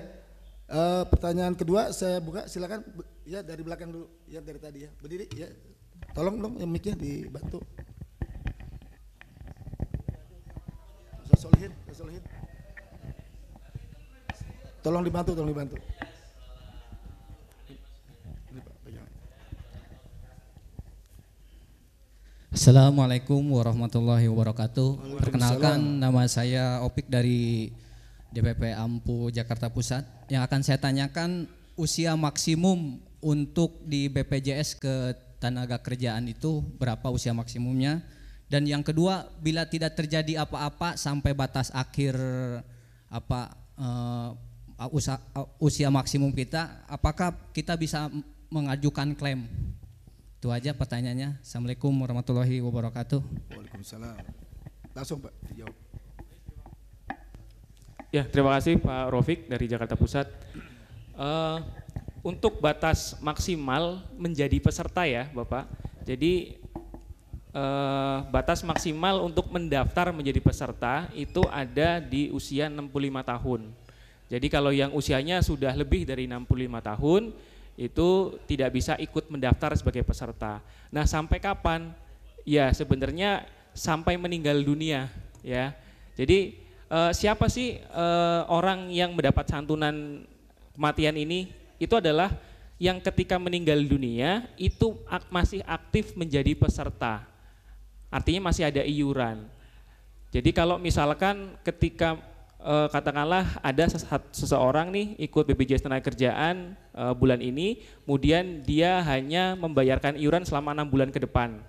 Pertanyaan kedua saya buka, silakan ya dari belakang dulu ya, dari tadi ya, berdiri ya, tolong dong yang mic-nya dibantu. Solihin. Tolong dibantu. Assalamualaikum warahmatullahi wabarakatuh. Perkenalkan, nama saya Opik dari DPP Ampuh Jakarta Pusat. Yang akan saya tanyakan, usia maksimum untuk di BPJS Ketenagakerjaan itu berapa usia maksimumnya? Dan yang kedua, bila tidak terjadi apa-apa sampai batas akhir usia maksimum kita, apakah kita bisa mengajukan klaim? Itu aja pertanyaannya. Assalamualaikum warahmatullahi wabarakatuh. Waalaikumsalam. Langsung Pak dijawab. Ya, terima kasih Pak Rofik dari Jakarta Pusat. Untuk batas maksimal menjadi peserta ya Bapak, jadi batas maksimal untuk mendaftar menjadi peserta itu ada di usia 65 tahun. Jadi kalau yang usianya sudah lebih dari 65 tahun itu tidak bisa ikut mendaftar sebagai peserta. Nah sampai kapan? Ya sebenarnya sampai meninggal dunia ya. Jadi siapa sih orang yang mendapat santunan kematian ini? Itu adalah yang ketika meninggal dunia itu masih aktif menjadi peserta. Artinya masih ada iuran. Jadi kalau misalkan ketika katakanlah ada seseorang nih ikut BPJS Tenagakerjaan bulan ini, kemudian dia hanya membayarkan iuran selama 6 bulan ke depan.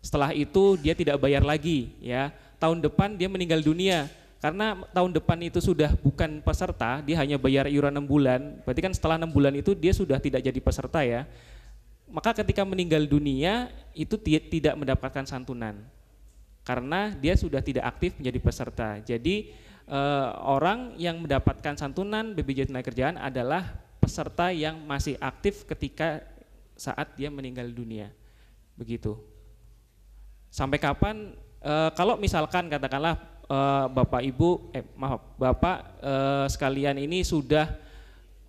Setelah itu dia tidak bayar lagi ya. Tahun depan dia meninggal dunia. Karena tahun depan itu sudah bukan peserta, dia hanya bayar iuran 6 bulan, berarti kan setelah 6 bulan itu dia sudah tidak jadi peserta ya. Maka ketika meninggal dunia itu tidak mendapatkan santunan, karena dia sudah tidak aktif menjadi peserta. Jadi orang yang mendapatkan santunan BPJS Tenagakerjaan adalah peserta yang masih aktif ketika saat dia meninggal dunia. Begitu. Sampai kapan kalau misalkan katakanlah Bapak Ibu Bapak sekalian ini sudah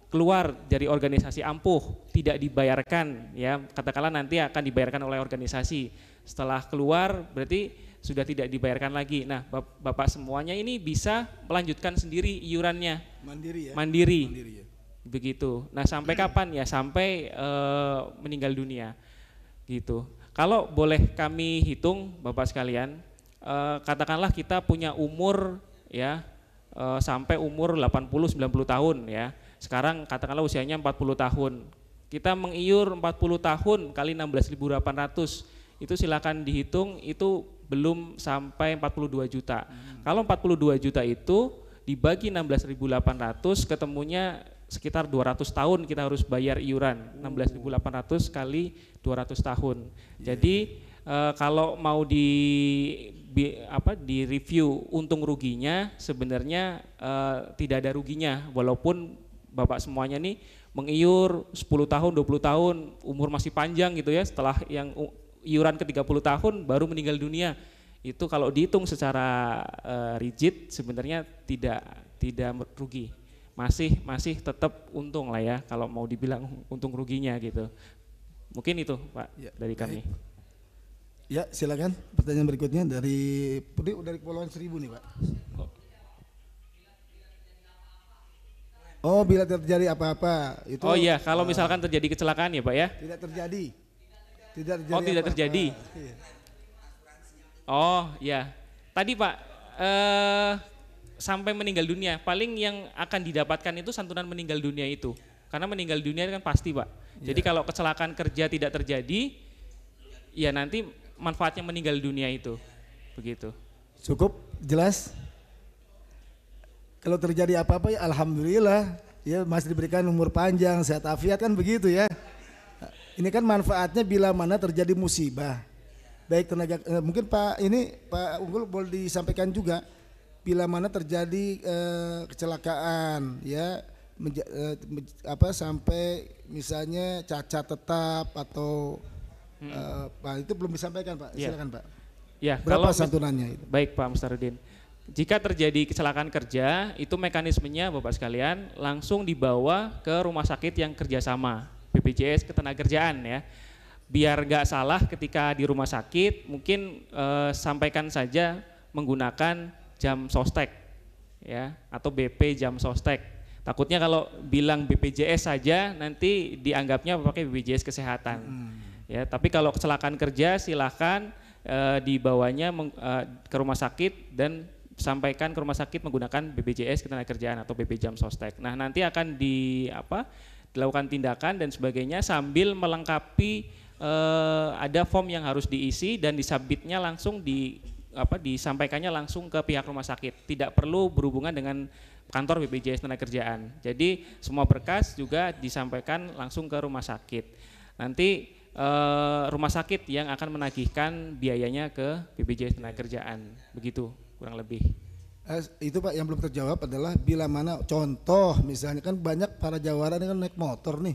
keluar dari organisasi Ampuh, tidak dibayarkan, ya katakanlah nanti akan dibayarkan oleh organisasi. Setelah keluar berarti sudah tidak dibayarkan lagi. Nah, Bapak semuanya ini bisa melanjutkan sendiri iurannya. Mandiri ya. Mandiri. Mandiri ya. Begitu. Nah, sampai kapan ya? Sampai meninggal dunia. Gitu. Kalau boleh kami hitung Bapak sekalian, katakanlah kita punya umur ya sampai umur 80-90 tahun ya. Sekarang katakanlah usianya 40 tahun. Kita mengiur 40 tahun kali 16.800, itu silakan dihitung, itu belum sampai 42 juta. Kalau 42 juta itu dibagi 16.800 ketemunya sekitar 200 tahun kita harus bayar iuran. 16.800 kali 200 tahun. Jadi kalau mau di review untung ruginya sebenarnya tidak ada ruginya, walaupun Bapak semuanya nih mengiur 10 tahun, 20 tahun, umur masih panjang gitu ya, setelah yang iuran ke 30 tahun baru meninggal dunia. Itu kalau dihitung secara rigid sebenarnya tidak rugi. Masih tetap untung lah ya kalau mau dibilang untung ruginya gitu. Mungkin itu Pak ya, dari kami. Ya, silakan pertanyaan berikutnya dari Kepulauan Seribu nih Pak. Oh, bila terjadi apa-apa itu. Oh iya, kalau misalkan terjadi kecelakaan ya Pak ya? Tidak terjadi. Tidak terjadi. Oh, tidak terjadi. Oh ya, tadi Pak sampai meninggal dunia, paling yang akan didapatkan itu santunan meninggal dunia itu, karena meninggal dunia kan pasti Pak. Jadi kalau kecelakaan kerja tidak terjadi, ya nanti manfaatnya meninggal dunia itu, begitu. Cukup jelas. Kalau terjadi apa-apa ya alhamdulillah, ya masih diberikan umur panjang, sehat afiat kan begitu ya. Ini kan manfaatnya bila mana terjadi musibah. Baik tenaga mungkin Pak Unggul boleh disampaikan juga bila mana terjadi kecelakaan ya sampai misalnya cacat tetap atau Pak itu belum disampaikan Pak. Silakan Pak. Ya, berapa santunannya itu? Baik Pak Mustarudin. Jika terjadi kecelakaan kerja, itu mekanismenya Bapak sekalian langsung dibawa ke rumah sakit yang kerjasama BPJS Ketenagakerjaan ya. Biar nggak salah ketika di rumah sakit, mungkin sampaikan saja menggunakan jam sostek ya atau BP jam sostek. Takutnya kalau bilang BPJS saja nanti dianggapnya pakai BPJS Kesehatan. Ya, tapi kalau kecelakaan kerja silahkan dibawanya ke rumah sakit dan sampaikan ke rumah sakit menggunakan BPJS Ketenagakerjaan atau BP Jam Sostek. Nah, nanti akan dilakukan tindakan dan sebagainya sambil melengkapi ada form yang harus diisi dan disubmitnya langsung disampaikannya langsung ke pihak rumah sakit. Tidak perlu berhubungan dengan kantor BPJS Ketenagakerjaan. Jadi semua berkas juga disampaikan langsung ke rumah sakit. Nanti rumah sakit yang akan menagihkan biayanya ke BPJS Ketenagakerjaan. Begitu kurang lebih. Itu Pak yang belum terjawab adalah bila mana contoh misalnya kan banyak para jawara ini kan naik motor nih.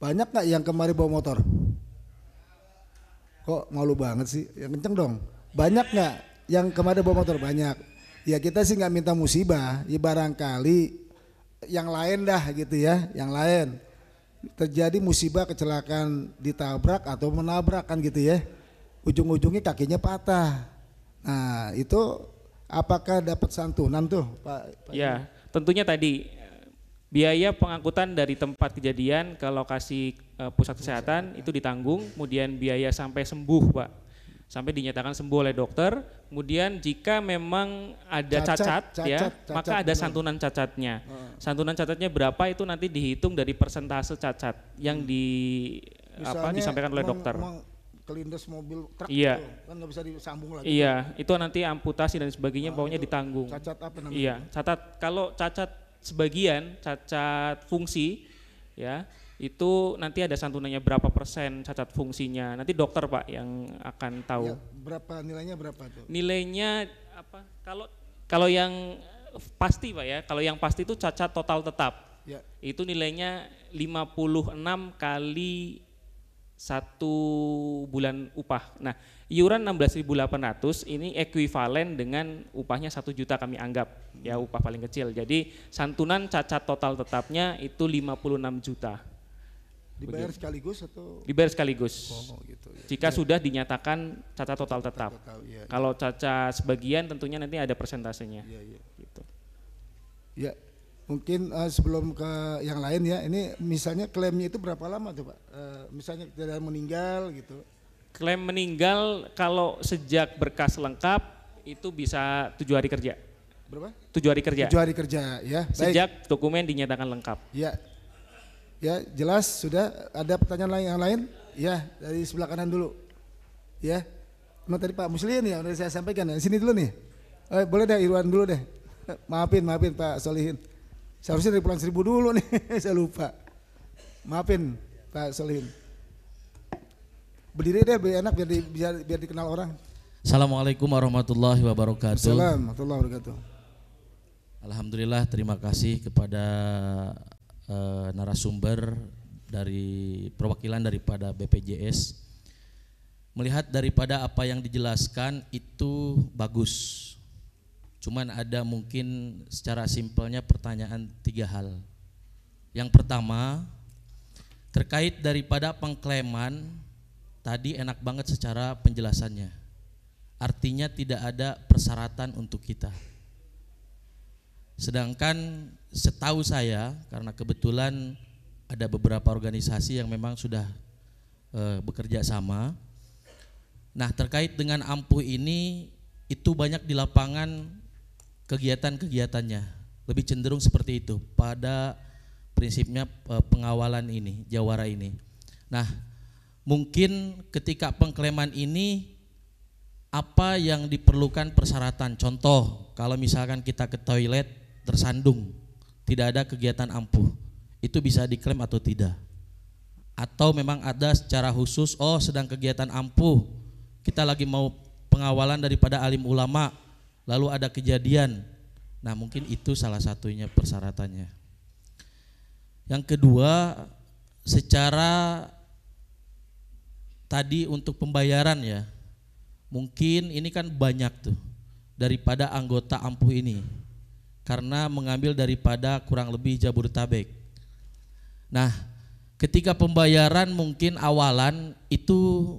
Banyak nggak yang kemarin bawa motor? Kok malu banget sih? Yang kenceng dong. Banyak nggak yang kemarin bawa motor? Banyak. Ya kita sih nggak minta musibah. Ya barangkali yang lain dah gitu ya. Yang lain terjadi musibah kecelakaan ditabrak atau menabrak kan gitu ya. Ujung-ujungnya kakinya patah. Nah itu apakah dapat santunan tuh Pak? Ya tentunya tadi biaya pengangkutan dari tempat kejadian ke lokasi pusat kesehatan itu ditanggung, kemudian biaya sampai sembuh Pak, sampai dinyatakan sembuh oleh dokter, kemudian jika memang ada cacat, maka ada santunan cacatnya. Santunan cacatnya berapa itu nanti dihitung dari persentase cacat yang disampaikan oleh dokter. Kelindes mobil truk iya. Itu, kan nggak bisa disambung lagi. Iya, itu nanti amputasi dan sebagainya baunya ditanggung. Cacat apa namanya? Iya, kalau cacat sebagian, cacat fungsi, ya itu nanti ada santunannya berapa persen cacat fungsinya. Nanti dokter Pak yang akan tahu. Ya, nilainya berapa tuh? Nilainya apa? Kalau yang pasti Pak ya, kalau yang pasti itu cacat total tetap. Ya. Itu nilainya 56 kali 1 bulan upah. Nah, iuran 16.800 ini ekuivalen dengan upahnya 1 juta kami anggap, ya upah paling kecil. Jadi santunan cacat total tetapnya itu 56 juta. Dibayar sekaligus atau? Dibayar sekaligus. Oh, gitu, ya. Jika sudah dinyatakan cacat total tetap. Ya, kalau cacat sebagian tentunya nanti ada persentasenya. Ya. Gitu. Ya, mungkin sebelum ke yang lain ya, ini misalnya klaimnya itu berapa lama tuh Pak? Misalnya tidak meninggal gitu. Klaim meninggal kalau sejak berkas lengkap itu bisa 7 hari kerja. Berapa? 7 hari kerja. 7 hari kerja ya. Sejak dokumen dinyatakan lengkap. Ya. Ya, jelas sudah. Ada pertanyaan lain yang lain? Ya, dari sebelah kanan dulu. Ya. Emang tadi Pak Muslin ya udah saya sampaikan ya. Sini dulu nih. Boleh deh Irwan dulu deh. Maafin Pak Solihin. Seharusnya dari Pulang Seribu dulu nih. Saya lupa. Maafin Pak Solihin. Berdiri deh biar enak biar dikenal orang. Assalamualaikum warahmatullahi wabarakatuh. Assalamualaikum warahmatullahi wabarakatuh. Alhamdulillah, terima kasih kepada narasumber dari perwakilan daripada BPJS. Melihat daripada apa yang dijelaskan itu bagus. Cuman ada mungkin secara simpelnya pertanyaan 3 hal. Yang pertama, terkait daripada pengklaiman, tadi enak banget secara penjelasannya. Artinya tidak ada persyaratan untuk kita. Sedangkan setahu saya, karena kebetulan ada beberapa organisasi yang memang sudah bekerja sama. Nah, terkait dengan ampuh ini, itu banyak di lapangan kegiatan-kegiatannya. Lebih cenderung seperti itu pada prinsipnya pengawalan ini, jawara ini. Nah, mungkin ketika pengklaiman ini apa yang diperlukan persyaratan? Contoh, kalau misalkan kita ke toilet tersandung, tidak ada kegiatan ampuh, itu bisa diklaim atau tidak? Atau memang ada secara khusus, sedang kegiatan ampuh, kita lagi mau pengawalan daripada alim ulama, lalu ada kejadian. Nah, mungkin itu salah satunya persyaratannya. Yang kedua, secara tadi untuk pembayaran ya, mungkin ini kan banyak tuh daripada anggota ampuh ini, karena mengambil daripada kurang lebih Jabodetabek. Nah, ketika pembayaran mungkin awalan itu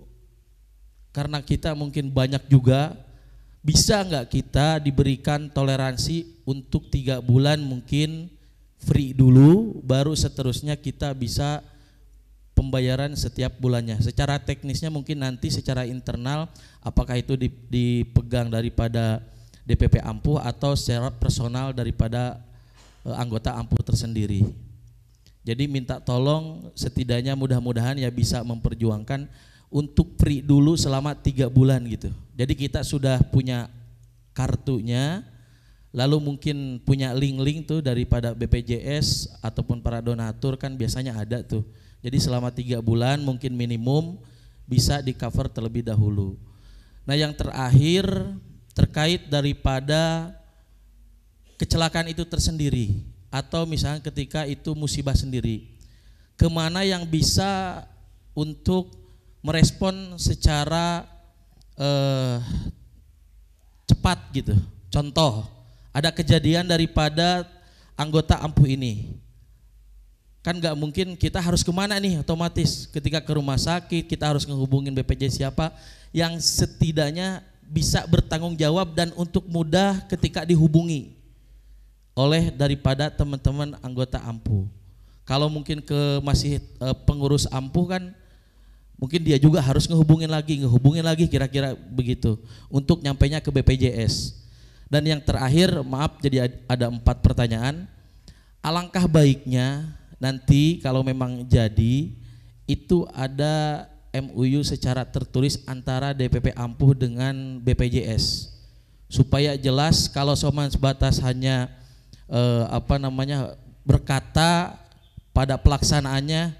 karena kita mungkin banyak juga, bisa nggak kita diberikan toleransi untuk 3 bulan mungkin free dulu, baru seterusnya kita bisa pembayaran setiap bulannya. Secara teknisnya mungkin nanti secara internal apakah itu dipegang daripada DPP ampuh atau secara personal daripada anggota ampuh tersendiri. Jadi minta tolong setidaknya mudah-mudahan ya bisa memperjuangkan untuk free dulu selama 3 bulan gitu. Jadi kita sudah punya kartunya, lalu mungkin punya link-link tuh daripada BPJS ataupun para donatur kan biasanya ada tuh. Jadi selama 3 bulan mungkin minimum bisa di cover terlebih dahulu. Nah, yang terakhir terkait daripada kecelakaan itu tersendiri atau misalnya ketika itu musibah sendiri, kemana yang bisa untuk merespon secara cepat gitu. Contoh, ada kejadian daripada anggota ampuh ini, kan nggak mungkin kita harus kemana nih otomatis. Ketika ke rumah sakit kita harus ngehubungin BPJS siapa yang setidaknya bisa bertanggung jawab dan untuk mudah ketika dihubungi oleh daripada teman-teman anggota ampuh. Kalau mungkin ke masih pengurus ampuh kan mungkin dia juga harus ngehubungin lagi kira-kira begitu untuk nyampainya ke BPJS. Dan yang terakhir, maaf jadi ada 4 pertanyaan. Alangkah baiknya nanti kalau memang jadi itu ada MOU secara tertulis antara DPP ampuh dengan BPJS supaya jelas. Kalau cuma sebatas hanya berkata pada pelaksanaannya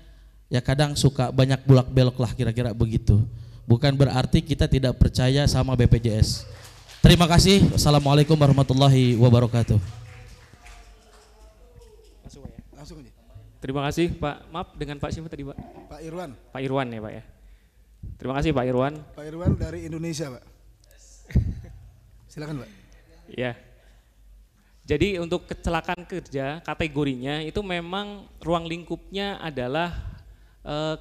ya kadang suka banyak bulak belok lah kira-kira begitu. Bukan berarti kita tidak percaya sama BPJS. Terima kasih. Wassalamualaikum warahmatullahi wabarakatuh. Langsung ya. Langsung aja. Terima kasih Pak. Maaf dengan Pak siapa tadi Pak? Pak Irwan. Pak Irwan ya Pak ya. Terima kasih Pak Irwan. Pak Irwan dari Indonesia Pak. Silakan Pak. Ya. Jadi untuk kecelakaan kerja kategorinya itu memang ruang lingkupnya adalah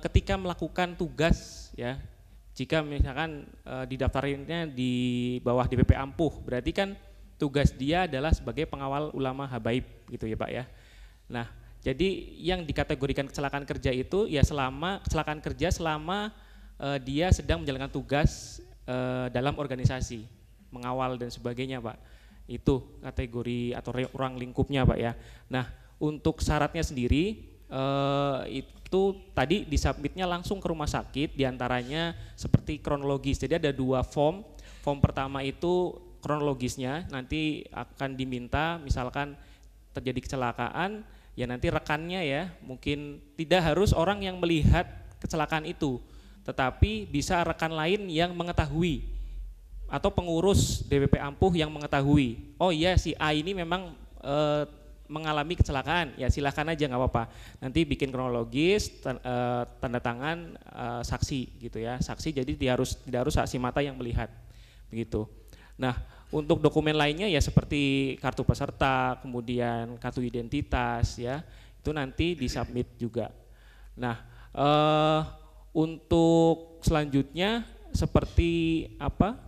ketika melakukan tugas ya. Jika misalkan didaftarinnya di bawah DPP Ampuh, berarti kan tugas dia adalah sebagai pengawal ulama habaib gitu ya Pak ya. Nah, jadi yang dikategorikan kecelakaan kerja itu ya selama kecelakaan kerja selama dia sedang menjalankan tugas dalam organisasi, mengawal dan sebagainya Pak. Itu kategori atau ruang lingkupnya Pak ya. Nah, untuk syaratnya sendiri itu tadi disubmitnya langsung ke rumah sakit, diantaranya seperti kronologis. Jadi ada 2 form. Form pertama itu kronologisnya, nanti akan diminta misalkan terjadi kecelakaan, ya nanti rekannya ya, mungkin tidak harus orang yang melihat kecelakaan itu, tetapi bisa rekan lain yang mengetahui atau pengurus DPP Ampuh yang mengetahui, oh iya si A ini memang mengalami kecelakaan, ya silahkan aja nggak apa-apa. Nanti bikin kronologis, tanda tangan saksi gitu ya, saksi jadi tidak harus saksi mata yang melihat, begitu. Nah untuk dokumen lainnya ya seperti kartu peserta, kemudian kartu identitas ya, itu nanti disubmit juga. Nah untuk selanjutnya seperti apa?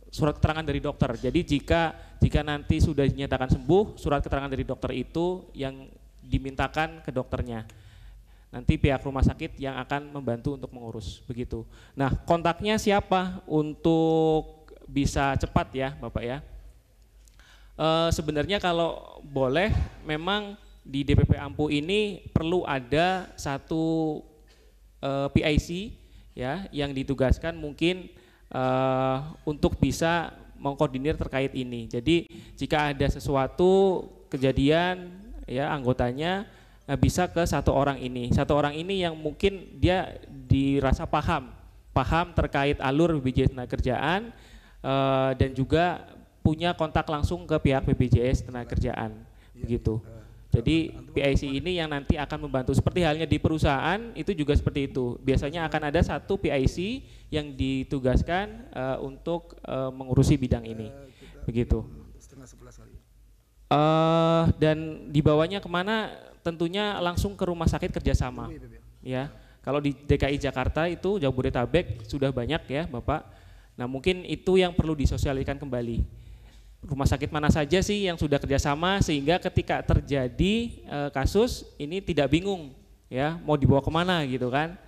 Surat keterangan dari dokter. Jadi jika nanti sudah dinyatakan sembuh, surat keterangan dari dokter itu yang dimintakan ke dokternya. Nanti pihak rumah sakit yang akan membantu untuk mengurus, begitu. Nah, kontaknya siapa untuk bisa cepat ya, Bapak ya? Sebenarnya kalau boleh, memang di DPP Ampuh ini perlu ada satu PIC ya, yang ditugaskan mungkin untuk bisa mengkoordinir terkait ini. Jadi jika ada sesuatu kejadian ya anggotanya bisa ke satu orang ini. Satu orang ini yang mungkin dia dirasa paham terkait alur BPJS Tenagakerjaan dan juga punya kontak langsung ke pihak BPJS Tenagakerjaan begitu. Jadi PIC ini yang nanti akan membantu, seperti halnya di perusahaan itu juga seperti itu. Biasanya akan ada satu PIC yang ditugaskan untuk mengurusi bidang ini, begitu. Dan dibawanya kemana? Tentunya langsung ke rumah sakit kerjasama. Ya, kalau di DKI Jakarta itu Jabodetabek sudah banyak ya, Bapak. Nah mungkin itu yang perlu disosialisasikan kembali. Rumah sakit mana saja sih yang sudah kerjasama sehingga ketika terjadi kasus ini tidak bingung ya mau dibawa kemana gitu kan.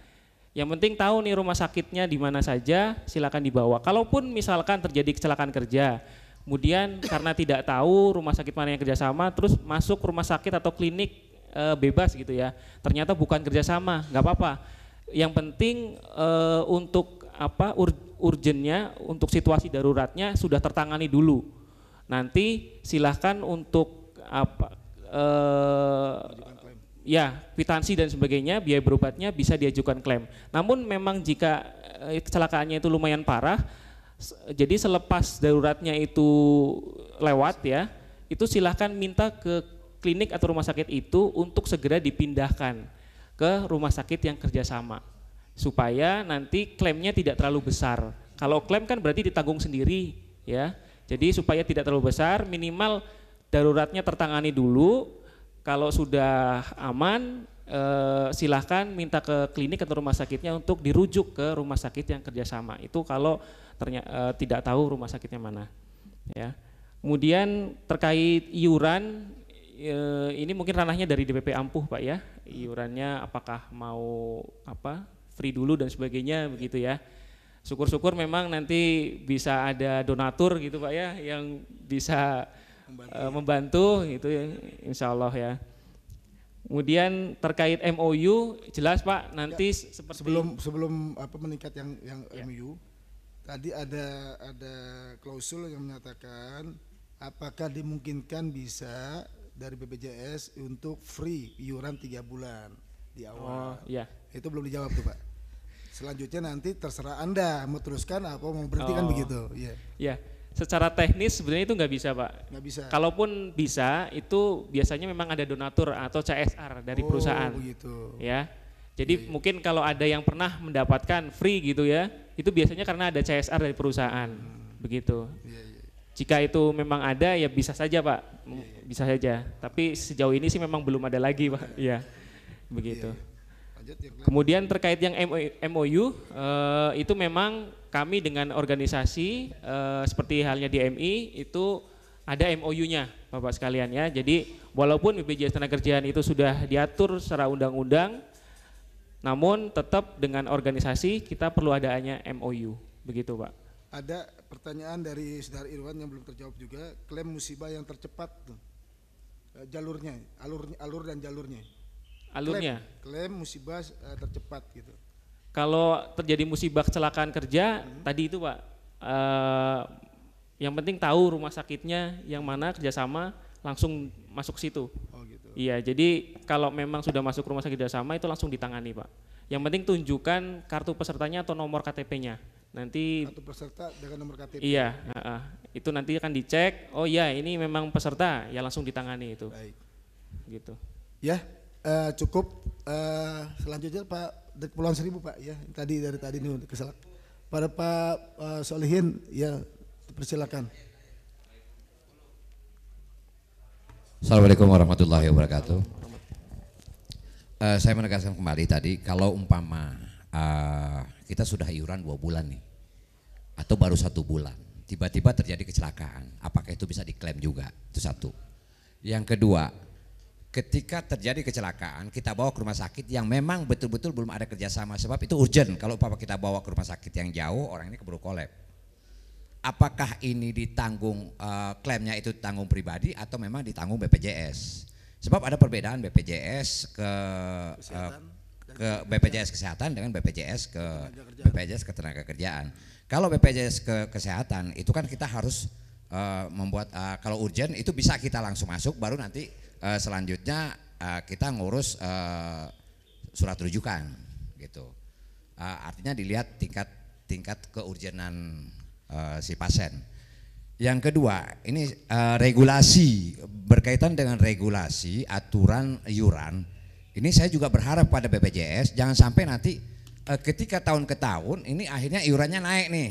Yang penting tahu nih rumah sakitnya di mana saja, silakan dibawa. Kalaupun misalkan terjadi kecelakaan kerja, kemudian karena tidak tahu rumah sakit mana yang kerjasama, terus masuk rumah sakit atau klinik bebas gitu ya, ternyata bukan kerjasama, nggak apa-apa. Yang penting untuk apa urgennya, untuk situasi daruratnya sudah tertangani dulu. Nanti silahkan untuk apa ya kwitansi dan sebagainya, biaya berobatnya bisa diajukan klaim. Namun memang jika kecelakaannya itu lumayan parah, jadi selepas daruratnya itu lewat ya, itu silahkan minta ke klinik atau rumah sakit itu untuk segera dipindahkan ke rumah sakit yang kerjasama supaya nanti klaimnya tidak terlalu besar. Kalau klaim kan berarti ditanggung sendiri ya. Jadi supaya tidak terlalu besar, minimal daruratnya tertangani dulu. Kalau sudah aman, silahkan minta ke klinik atau rumah sakitnya untuk dirujuk ke rumah sakit yang kerjasama. Itu kalau ternyata tidak tahu rumah sakitnya mana. Ya. Kemudian terkait iuran, ini mungkin ranahnya dari DPP Ampuh Pak ya. Iurannya apakah mau apa free dulu dan sebagainya begitu ya. Syukur-syukur memang nanti bisa ada donatur gitu Pak ya yang bisa membantu gitu ya, insya Allah ya. Kemudian terkait MOU jelas Pak nanti ya, seperti sebelum apa meningkat yang ya. MOU tadi ada klausul yang menyatakan apakah dimungkinkan bisa dari BPJS untuk free iuran 3 bulan di awal. Ya. Itu belum dijawab tuh Pak. Selanjutnya nanti terserah Anda mau teruskan apa mau berhenti kan begitu. Ya. secara teknis sebenarnya itu nggak bisa Pak. Nggak bisa. Kalaupun bisa itu biasanya memang ada donatur atau CSR dari perusahaan. Begitu. Ya. Jadi mungkin kalau ada yang pernah mendapatkan free gitu ya, itu biasanya karena ada CSR dari perusahaan. Begitu. Jika itu memang ada ya bisa saja Pak, bisa saja. Tapi sejauh ini sih memang belum ada lagi Pak. Iya, begitu. Kemudian terkait yang MOU, itu memang kami dengan organisasi seperti halnya DMI itu ada MOU-nya Bapak sekalian ya. Jadi walaupun BPJS Tenagakerjaan itu sudah diatur secara undang-undang, namun tetap dengan organisasi kita perlu adanya MOU, begitu Pak. Ada pertanyaan dari Saudara Irwan yang belum terjawab juga, klaim musibah yang tercepat tuh. Jalurnya, alur dan jalurnya. Alurnya? Klaim musibah tercepat gitu. Kalau terjadi musibah kecelakaan kerja, tadi itu Pak, yang penting tahu rumah sakitnya yang mana kerjasama langsung masuk situ. Oh gitu. Iya, jadi kalau memang sudah masuk rumah sakit kerjasama itu langsung ditangani Pak. Yang penting tunjukkan kartu pesertanya atau nomor KTP-nya. Nanti kartu peserta dengan nomor KTP. Iya, itu nanti akan dicek. Oh iya, ini memang peserta, ya langsung ditangani itu. Baik. Gitu. Ya, cukup. Selanjutnya Pak dari Kepulauan Seribu Pak ya. Dari tadi nih keselak. Pada Pak Solihin ya, persilakan. Assalamualaikum warahmatullahi wabarakatuh. Saya menegaskan kembali tadi, kalau umpama kita sudah iuran 2 bulan nih, atau baru 1 bulan, tiba-tiba terjadi kecelakaan, apakah itu bisa diklaim juga? Itu satu. Yang kedua, ketika terjadi kecelakaan, kita bawa ke rumah sakit yang memang betul-betul belum ada kerjasama, sebab itu urgent. Kalau umpama kita bawa ke rumah sakit yang jauh, orang ini keburu kolab. Apakah ini ditanggung, klaimnya itu ditanggung pribadi atau memang ditanggung BPJS? Sebab ada perbedaan BPJS ke BPJS Kesehatan dengan BPJS ke BPJS Ketenagakerjaan. Kalau BPJS ke Kesehatan itu kan kita harus membuat kalau urgent itu bisa kita langsung masuk, baru nanti selanjutnya kita ngurus surat rujukan gitu. Artinya dilihat tingkat keurgenan si pasien. Yang kedua, ini regulasi, berkaitan dengan regulasi aturan iuran. Ini saya juga berharap pada BPJS jangan sampai nanti ketika tahun ke tahun ini akhirnya iurannya naik nih.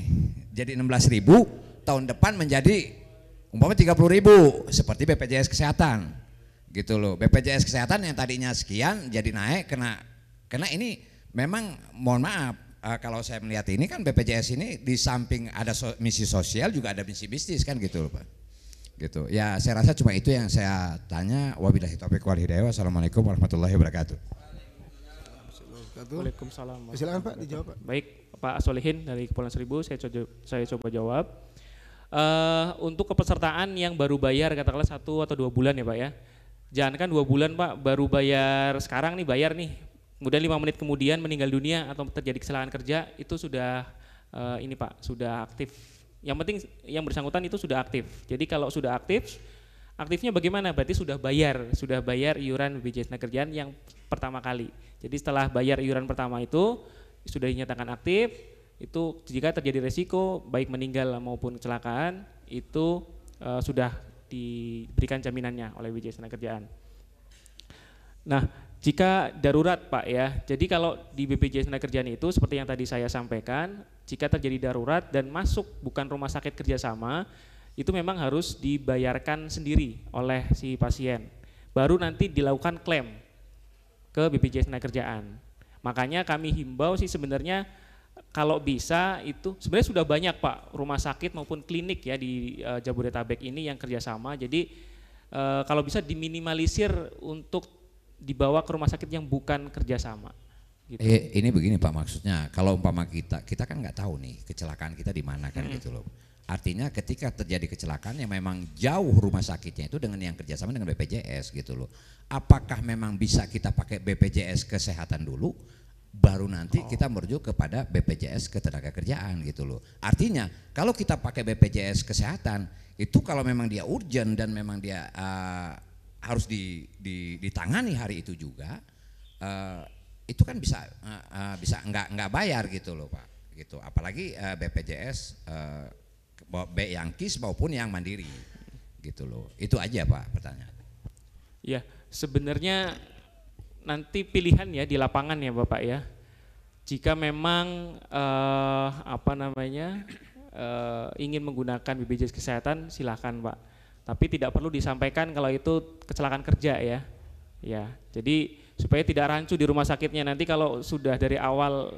Jadi 16.000, tahun depan menjadi umpama 30.000 seperti BPJS Kesehatan. Gitu loh. BPJS Kesehatan yang tadinya sekian jadi naik karena ini memang mohon maaf, kalau saya melihat ini kan BPJS ini di samping ada misi sosial juga ada misi bisnis kan gitu loh Pak. Gitu. Ya saya rasa cuma itu yang saya tanya. Wabillahi taufiq wal hidayah. Wassalamualaikum warahmatullahi wabarakatuh. Waalaikumsalam. Silakan Pak dijawab Pak. Baik, Pak Solihin dari Kepulauan Seribu, saya coba jawab. Untuk kepesertaan yang baru bayar katakanlah 1 atau 2 bulan ya Pak ya. Jangan kan 2 bulan Pak, baru bayar sekarang nih, bayar nih. Kemudian 5 menit kemudian meninggal dunia atau terjadi kesalahan kerja, itu sudah ini Pak, sudah aktif. Yang penting yang bersangkutan itu sudah aktif. Jadi kalau sudah aktif, aktifnya bagaimana? Berarti sudah bayar iuran BPJS Tenagakerjaan yang pertama kali. Jadi setelah bayar iuran pertama itu sudah dinyatakan aktif, itu jika terjadi resiko baik meninggal maupun kecelakaan itu sudah diberikan jaminannya oleh BPJS Tenagakerjaan. Nah, jika darurat Pak ya, jadi kalau di BPJS Tenagakerjaan itu seperti yang tadi saya sampaikan, jika terjadi darurat dan masuk bukan rumah sakit kerjasama, itu memang harus dibayarkan sendiri oleh si pasien. Baru nanti dilakukan klaim ke BPJS Tenagakerjaan. Makanya kami himbau sih sebenarnya kalau bisa itu sebenarnya sudah banyak Pak rumah sakit maupun klinik ya di Jabodetabek ini yang kerjasama. Jadi kalau bisa diminimalisir untuk dibawa ke rumah sakit yang bukan kerjasama. Gitu. Ini begini Pak, maksudnya kalau umpama kita kan nggak tahu nih kecelakaan kita di mana kan gitu loh. Artinya ketika terjadi kecelakaan yang memang jauh rumah sakitnya itu dengan yang kerjasama dengan BPJS gitu loh. Apakah memang bisa kita pakai BPJS Kesehatan dulu, baru nanti kita merujuk kepada BPJS Ketenagakerjaan gitu loh. Artinya kalau kita pakai BPJS Kesehatan itu kalau memang dia urgent dan memang dia harus ditangani hari itu juga, itu kan bisa nggak bayar gitu loh Pak. Gitu. Apalagi BPJS baik yang KIS maupun yang mandiri, gitu loh. Itu aja Pak pertanyaan. Ya, sebenarnya nanti pilihan ya di lapangan ya Bapak ya. Jika memang ingin menggunakan BPJS Kesehatan silahkan Pak. Tapi tidak perlu disampaikan kalau itu kecelakaan kerja ya. Ya, jadi supaya tidak rancu di rumah sakitnya nanti kalau sudah dari awal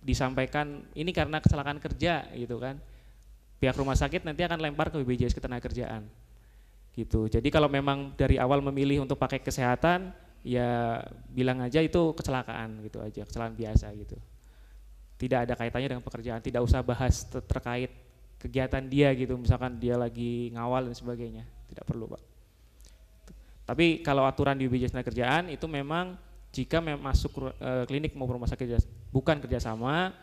disampaikan ini karena kecelakaan kerja gitu kan. Pihak rumah sakit nanti akan lempar ke BPJS Ketenagakerjaan. Gitu. Jadi kalau memang dari awal memilih untuk pakai kesehatan ya bilang aja itu kecelakaan gitu aja, kecelakaan biasa gitu. Tidak ada kaitannya dengan pekerjaan, tidak usah bahas terkait kegiatan dia gitu, misalkan dia lagi ngawal dan sebagainya, tidak perlu Pak. Tapi kalau aturan di BPJS Ketenagakerjaan itu memang jika masuk klinik maupun rumah sakit bukan kerjasama,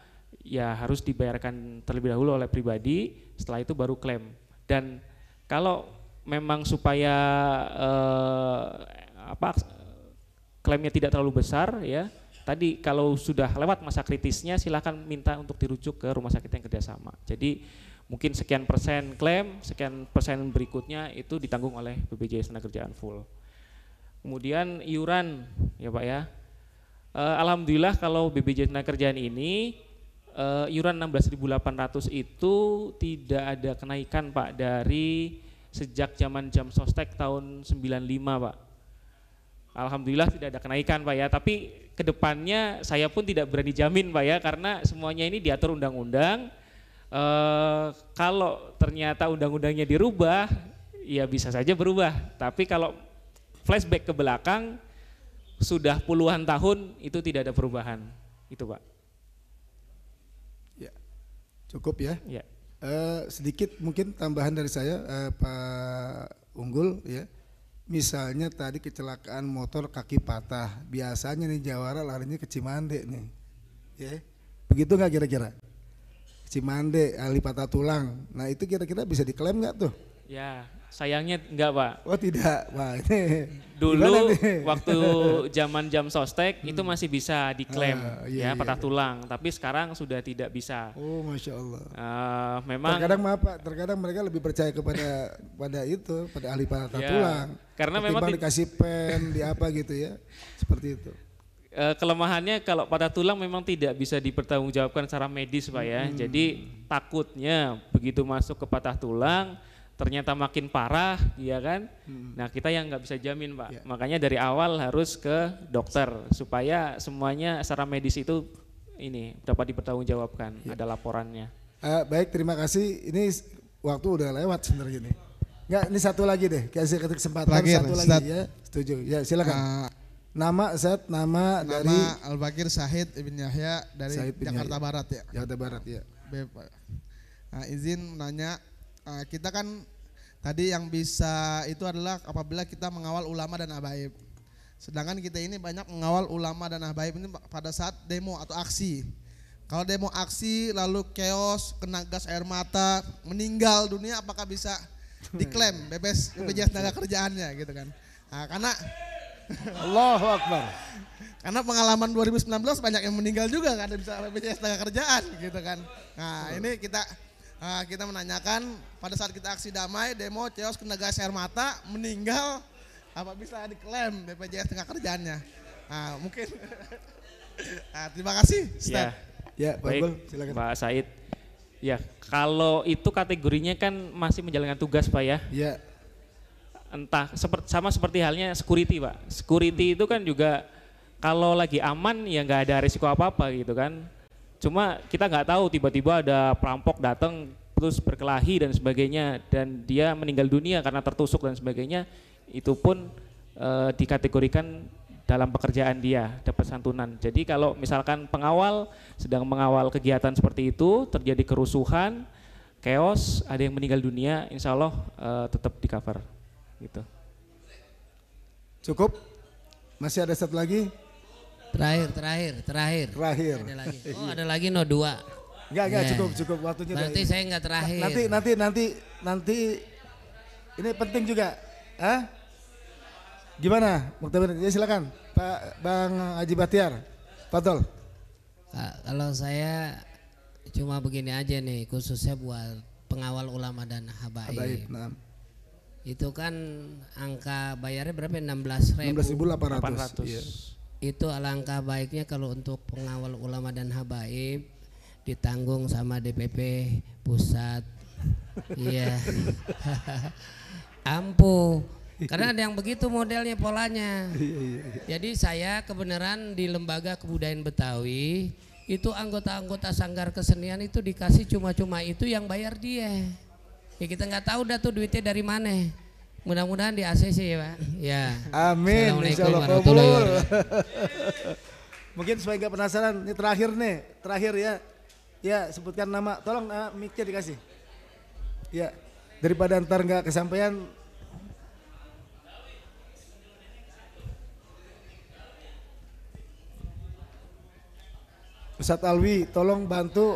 ya harus dibayarkan terlebih dahulu oleh pribadi, setelah itu baru klaim. Dan kalau memang supaya klaimnya tidak terlalu besar ya, tadi kalau sudah lewat masa kritisnya silakan minta untuk dirujuk ke rumah sakit yang kerjasama. Jadi mungkin sekian persen klaim, sekian persen berikutnya itu ditanggung oleh BPJS Ketenagakerjaan full. Kemudian iuran ya Pak ya, alhamdulillah kalau BPJS Ketenagakerjaan ini iuran 16.800 itu tidak ada kenaikan Pak dari sejak zaman jam sostek tahun 95 Pak. Alhamdulillah tidak ada kenaikan Pak ya, tapi kedepannya saya pun tidak berani jamin Pak ya, karena semuanya ini diatur undang-undang. Kalau ternyata undang-undangnya dirubah, ya bisa saja berubah. Tapi kalau flashback ke belakang, sudah puluhan tahun itu tidak ada perubahan, itu Pak. Ya, cukup ya. Ya. Sedikit mungkin tambahan dari saya Pak Unggul ya. Misalnya tadi kecelakaan motor kaki patah, biasanya nih Jawara larinya ke Cimande nih, ya, begitu nggak kira-kira? Cimande, ahli patah tulang, nah itu kira-kira bisa diklaim nggak tuh? Ya, sayangnya enggak Pak. Oh tidak, Pak. Ini dulu waktu zaman jam sostek itu masih bisa diklaim iya, ya patah iya. tulang, tapi sekarang sudah tidak bisa. Oh Masya Allah. Memang terkadang terkadang mereka lebih percaya pada itu, pada ahli patah ya, tulang. karena memang dikasih pen, di apa gitu ya, seperti itu. Kelemahannya kalau patah tulang memang tidak bisa dipertanggungjawabkan secara medis Pak ya. Jadi takutnya begitu masuk ke patah tulang ternyata makin parah, ya kan? Nah kita yang nggak bisa jamin Pak. Ya. Makanya dari awal harus ke dokter supaya semuanya secara medis itu ini dapat dipertanggungjawabkan, ada laporannya. Baik, terima kasih. Ini waktu udah lewat sebenarnya nih. Enggak, ini satu lagi deh, kasih kesempatan Terakhir, satu lagi Ustadz. ya. Setuju. Ya, silakan. Nama Nama dari Al-Bakir Syahid Ibn Yahya dari Syahid bin Jakarta Yahya. Barat ya. Jakarta Barat ya. Nah, izin menanya, kita kan tadi yang bisa itu adalah apabila kita mengawal ulama dan habaib. Sedangkan kita ini banyak mengawal ulama dan habaib ini pada saat demo atau aksi. Kalau demo aksi lalu chaos, kena gas air mata, meninggal dunia, apakah bisa diklaim BPJS Ketenagakerjaannya gitu kan? Nah, karena Allahu Akbar. karena pengalaman 2019 banyak yang meninggal juga kan bisa BPJS Ketenagakerjaan gitu kan. Nah, ini kita menanyakan pada saat kita aksi damai, demo, chaos, kena gas air mata, meninggal, apa bisa diklaim BPJS Ketenagakerjaannya? Nah, mungkin. Nah, terima kasih, Ustaz. Ya, Pak Baik, Unggul, silakan. Pak Said. Ya, kalau itu kategorinya kan masih menjalankan tugas Pak ya. Ya, Entah sama seperti halnya security Pak. Security itu kan juga kalau lagi aman ya nggak ada risiko apa-apa gitu kan. Cuma kita nggak tahu tiba-tiba ada perampok datang terus berkelahi dan sebagainya dan dia meninggal dunia karena tertusuk dan sebagainya, itu pun dikategorikan dalam pekerjaan dia dapat santunan. Jadi kalau misalkan pengawal sedang mengawal kegiatan seperti itu, terjadi kerusuhan, chaos, ada yang meninggal dunia, insya Allah tetap di cover gitu. cukup. Masih ada satu lagi? Terakhir. Terakhir. Ada lagi. Oh, ada lagi no 2. Enggak, Ya. cukup waktunya. Berarti saya enggak terakhir. Nanti ini penting juga. Gimana? Muktabar, ya silakan. Pak Bang Haji Bahtiar. Fadol. Kalau saya cuma begini aja nih, khususnya buat pengawal ulama dan Habaib. habaib. Nah. Itu kan angka bayarnya berapa? 16.000. 16.800. Iya. Itu alangkah baiknya kalau untuk pengawal ulama dan habaib ditanggung sama DPP pusat. Iya. Ampuh. Karena ada yang begitu modelnya polanya. Jadi saya kebenaran di Lembaga Kebudayaan Betawi itu anggota-anggota sanggar kesenian itu dikasih cuma-cuma itu yang bayar dia. Ya kita nggak tahu dah tuh duitnya dari mana. Mudah-mudahan di ACC ya Pak. Ya. Amin. Insyaallah kabul. Mungkin supaya nggak penasaran, ini terakhir ya. Ya sebutkan nama. Tolong mic-nya dikasih. Ya daripada ntar nggak kesampaian. Ustadz Alwi, tolong bantu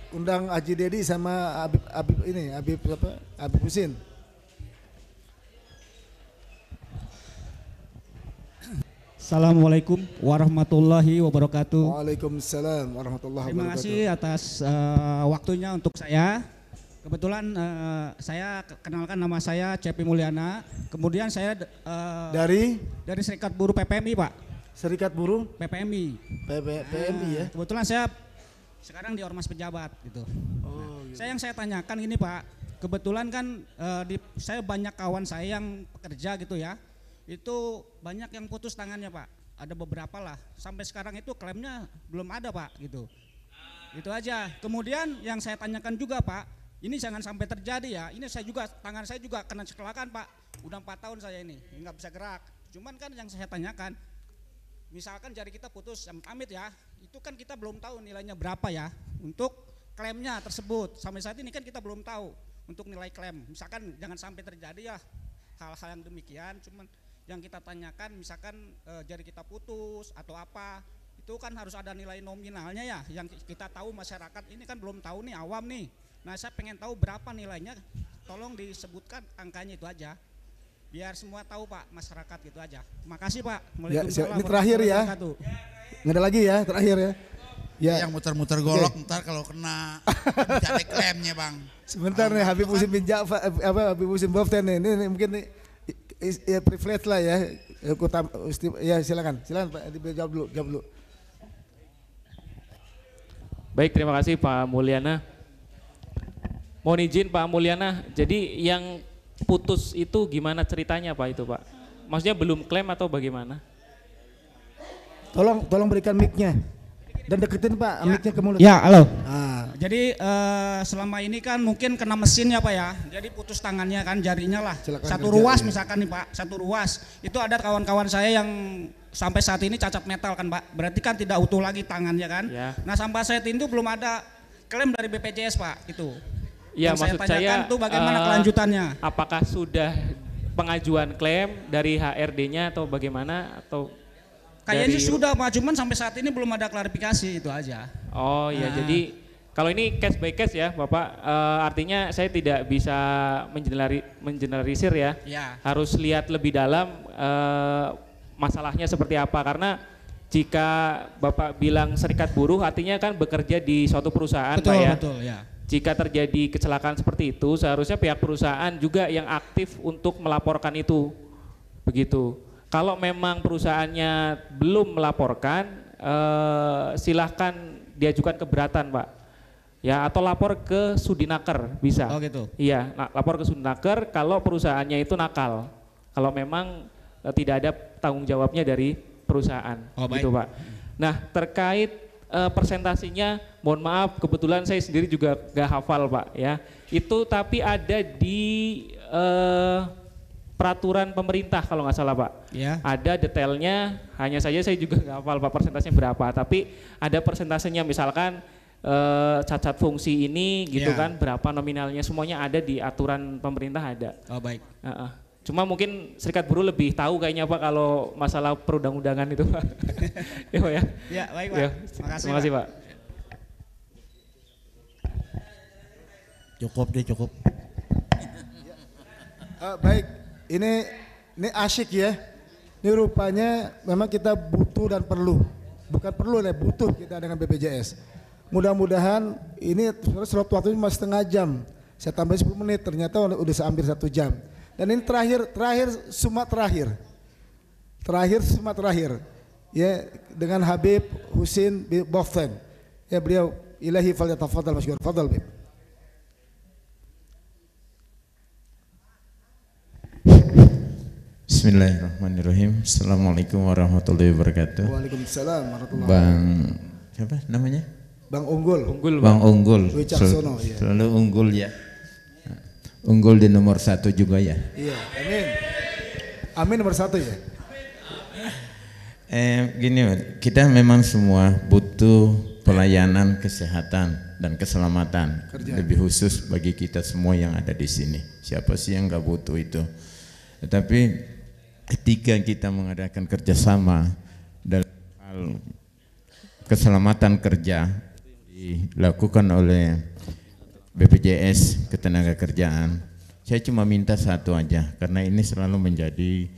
undang Haji Dedi sama Habib Husin. Assalamualaikum warahmatullahi wabarakatuh. Waalaikumsalam warahmatullahi Terima wabarakatuh. kasih atas waktunya untuk saya. Kebetulan saya kenalkan nama saya Cepi Mulyana. Kemudian saya dari Serikat Buruh PPMI Pak. Serikat Buruh PPMI. PPMI ya. Kebetulan saya sekarang di Ormas Pejabat gitu. Oh, gitu. Yang saya tanyakan ini Pak, kebetulan kan saya banyak kawan saya yang pekerja gitu ya. Itu banyak yang putus tangannya Pak. Ada beberapa lah. Sampai sekarang itu klaimnya belum ada Pak gitu. Itu aja. Kemudian yang saya tanyakan juga Pak, ini jangan sampai terjadi ya. Ini tangan saya juga kena cekelakan Pak. Udah 4 tahun saya ini nggak bisa gerak. Cuman kan yang saya tanyakan, misalkan jari kita putus, amit ya, itu kan kita belum tahu nilainya berapa ya untuk klaimnya tersebut. Sampai saat ini kan kita belum tahu untuk nilai klaim. Misalkan jangan sampai terjadi ya hal-hal yang demikian. Cuman yang kita tanyakan misalkan jari kita putus atau apa, itu kan harus ada nilai nominalnya ya. Yang kita tahu masyarakat ini kan belum tahu nih, awam nih. Nah saya pengen tahu berapa nilainya, tolong disebutkan angkanya itu aja. Biar semua tahu Pak, masyarakat gitu aja. Makasih Pak. Ya, ini terakhir ya. Nggak ada lagi ya, terakhir ya. Ya. Yang muter-muter golok ntar kalau kena jadi klaimnya Bang. Sebentar nih Habib Husin bin Ja'far, Habib Husin Boften nih. Ini mungkin nih ya privilege lah ya. Ya silakan Pak, jawab dulu. Baik, terima kasih Pak Mulyana. Mohon izin Pak Mulyana, jadi yang putus itu gimana ceritanya Pak itu Pak? Maksudnya belum klaim atau bagaimana? Tolong berikan mic-nya dan deketin Pak mic-nya ke mulut. Ya, halo. Jadi selama ini kan mungkin kena mesin ya Pak ya. Jadi putus tangannya kan jarinya lah. Satu ruas misalkan nih Pak, satu ruas. Itu ada kawan-kawan saya yang sampai saat ini cacat metal kan Pak. Berarti kan tidak utuh lagi tangannya kan. Ya. Nah sampai saat itu belum ada klaim dari BPJS Pak itu. Ya, maksud saya tuh bagaimana kelanjutannya? Apakah sudah pengajuan klaim dari HRD-nya atau bagaimana atau kayaknya sudah Pak, cuman sampai saat ini belum ada klarifikasi, itu aja. Oh iya, jadi kalau ini case by case ya Bapak, artinya saya tidak bisa mengeneralisir ya. Harus lihat lebih dalam masalahnya seperti apa, karena jika Bapak bilang serikat buruh artinya kan bekerja di suatu perusahaan Pak ya. Betul, ya. Jika terjadi kecelakaan seperti itu, seharusnya pihak perusahaan juga yang aktif untuk melaporkan itu, begitu. Kalau memang perusahaannya belum melaporkan, silahkan diajukan keberatan Pak, ya atau lapor ke Sudinaker bisa. Oh gitu. Iya, lapor ke Sudinaker kalau perusahaannya itu nakal. Kalau memang tidak ada tanggung jawabnya dari perusahaan, gitu Pak. Nah terkait persentasinya, mohon maaf kebetulan saya sendiri juga gak hafal Pak ya. Itu tapi ada di peraturan pemerintah kalau nggak salah Pak. Ya. Ada detailnya, hanya saja saya juga nggak hafal Pak persentasenya berapa. Tapi ada persentasenya misalkan cacat fungsi ini gitu kan, berapa nominalnya, semuanya ada di aturan pemerintah ada. Oh baik. Cuma mungkin serikat buruh lebih tahu kayaknya Pak kalau masalah perundang-undangan itu Pak. Ya Pak ya. Ya baik Pak. Ya, terima kasih Pak. Cukup. Baik, ini asyik ya. Ini rupanya memang kita butuh dan perlu. Bukan perlu ya, butuh kita dengan BPJS. Mudah-mudahan ini slot waktunya cuma setengah jam. Saya tambahin 10 menit, ternyata udah hampir 1 jam. Dan ini terakhir Sumat terakhir. Ya, dengan Habib Husin bin Boften. Ya, beliau ilahi falyatafadhal masykur. Fadhal, Bib. Bismillahirrahmanirrahim. Assalamualaikum warahmatullahi wabarakatuh. Waalaikumsalam warahmatullahi Bang, siapa namanya? Bang Unggul. Bang Unggul. Wicaksono, ya. Selalu unggul ya. Unggul di nomor 1 juga ya. Iya, amin. Amin nomor 1 ya. Gini, kita memang semua butuh pelayanan kesehatan dan keselamatan. Lebih khusus bagi kita semua yang ada di sini. Siapa sih yang nggak butuh itu? Tetapi ketika kita mengadakan kerjasama dalam hal keselamatan kerja dilakukan oleh BPJS Ketenagakerjaan, saya cuma minta satu aja, karena ini selalu menjadi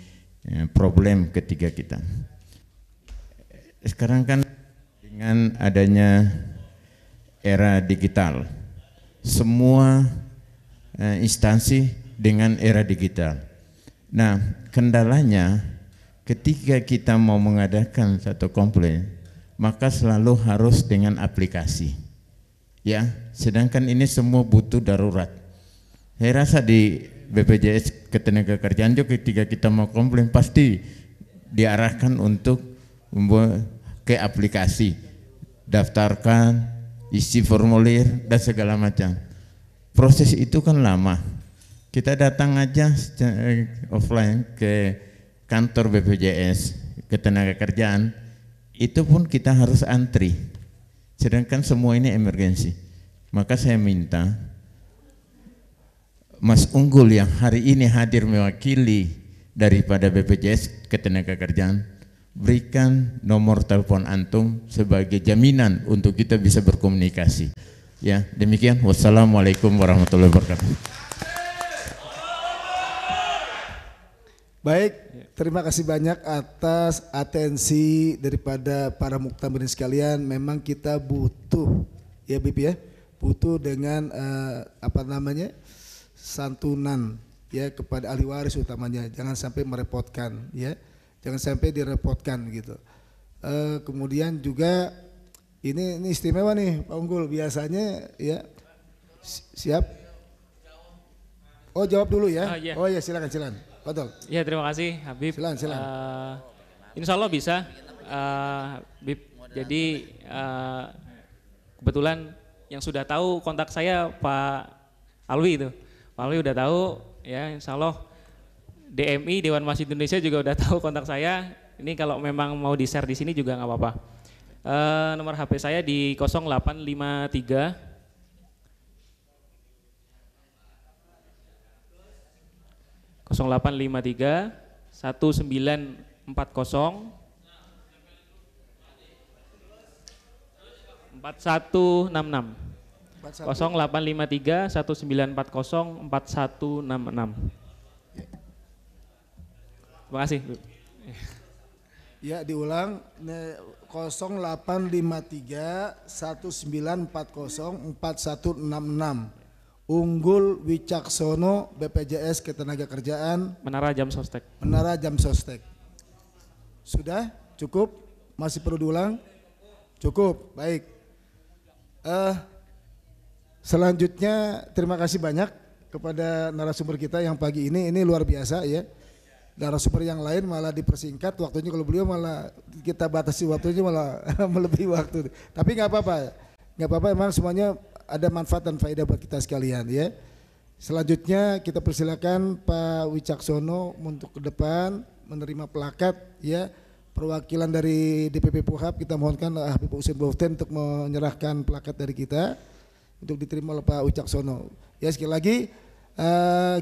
problem ketika kita. Sekarang kan dengan adanya era digital, semua instansi dengan era digital. Nah, kendalanya ketika kita mau mengadakan satu komplain, maka selalu harus dengan aplikasi. Ya, sedangkan ini semua butuh darurat. Saya rasa di BPJS Ketenagakerjaan juga ketika kita mau komplain pasti diarahkan untuk ke aplikasi, daftarkan, isi formulir dan segala macam. Proses itu kan lama. Kita datang aja offline ke kantor BPJS Ketenagakerjaan, itu pun kita harus antri. Sedangkan semua ini emergensi. Maka saya minta Mas Unggul yang hari ini hadir mewakili daripada BPJS Ketenagakerjaan, berikan nomor telepon antum sebagai jaminan untuk kita bisa berkomunikasi. Ya, demikian. Wassalamualaikum warahmatullahi wabarakatuh. Baik, terima kasih banyak atas atensi daripada para muktamirin sekalian. Memang kita butuh, ya Bib ya, butuh dengan santunan ya kepada ahli waris utamanya. Jangan sampai merepotkan, ya, jangan sampai direpotkan gitu. Kemudian juga ini istimewa nih Pak Unggul, biasanya ya siap. Oh jawab dulu ya. Oh ya silakan. Betul. Ya terima kasih Habib. Silakan. Insya Allah bisa, Habib. Jadi kebetulan yang sudah tahu kontak saya Pak Alwi itu. Pak Alwi udah tahu ya, insya Allah DMI Dewan Masjid Indonesia juga udah tahu kontak saya. Ini kalau memang mau di-share di sini juga nggak apa-apa. Nomor HP saya di 0853 0853 1940 4166 0853 1940 4166. Terima kasih. Ya diulang 0853 1940 4166. Unggul Wicaksono BPJS Ketenagakerjaan Menara Jam Sostek. Sudah cukup? Masih perlu diulang? Cukup, baik. Selanjutnya terima kasih banyak kepada narasumber kita yang pagi ini luar biasa ya. Narasumber yang lain malah dipersingkat waktunya, kalau beliau malah kita batasi waktunya malah melebihi waktu. Tapi nggak apa-apa, emang semuanya ada manfaat dan faedah buat kita sekalian ya. Selanjutnya kita persilakan Pak Wicaksono untuk ke depan menerima plakat ya. Perwakilan dari DPP Puhab kita mohonkan Habib Husin Boften untuk menyerahkan plakat dari kita untuk diterima oleh Pak Wicaksono. Ya sekali lagi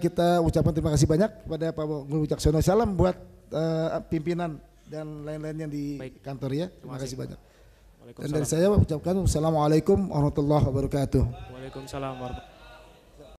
kita ucapkan terima kasih banyak kepada Pak Wicaksono. Salam buat pimpinan dan lain-lainnya di kantor ya. Terima kasih banyak. Dan dari saya ucapkan Assalamualaikum warahmatullahi wabarakatuh. Waalaikumsalam warahmatullahi wabarakatuh.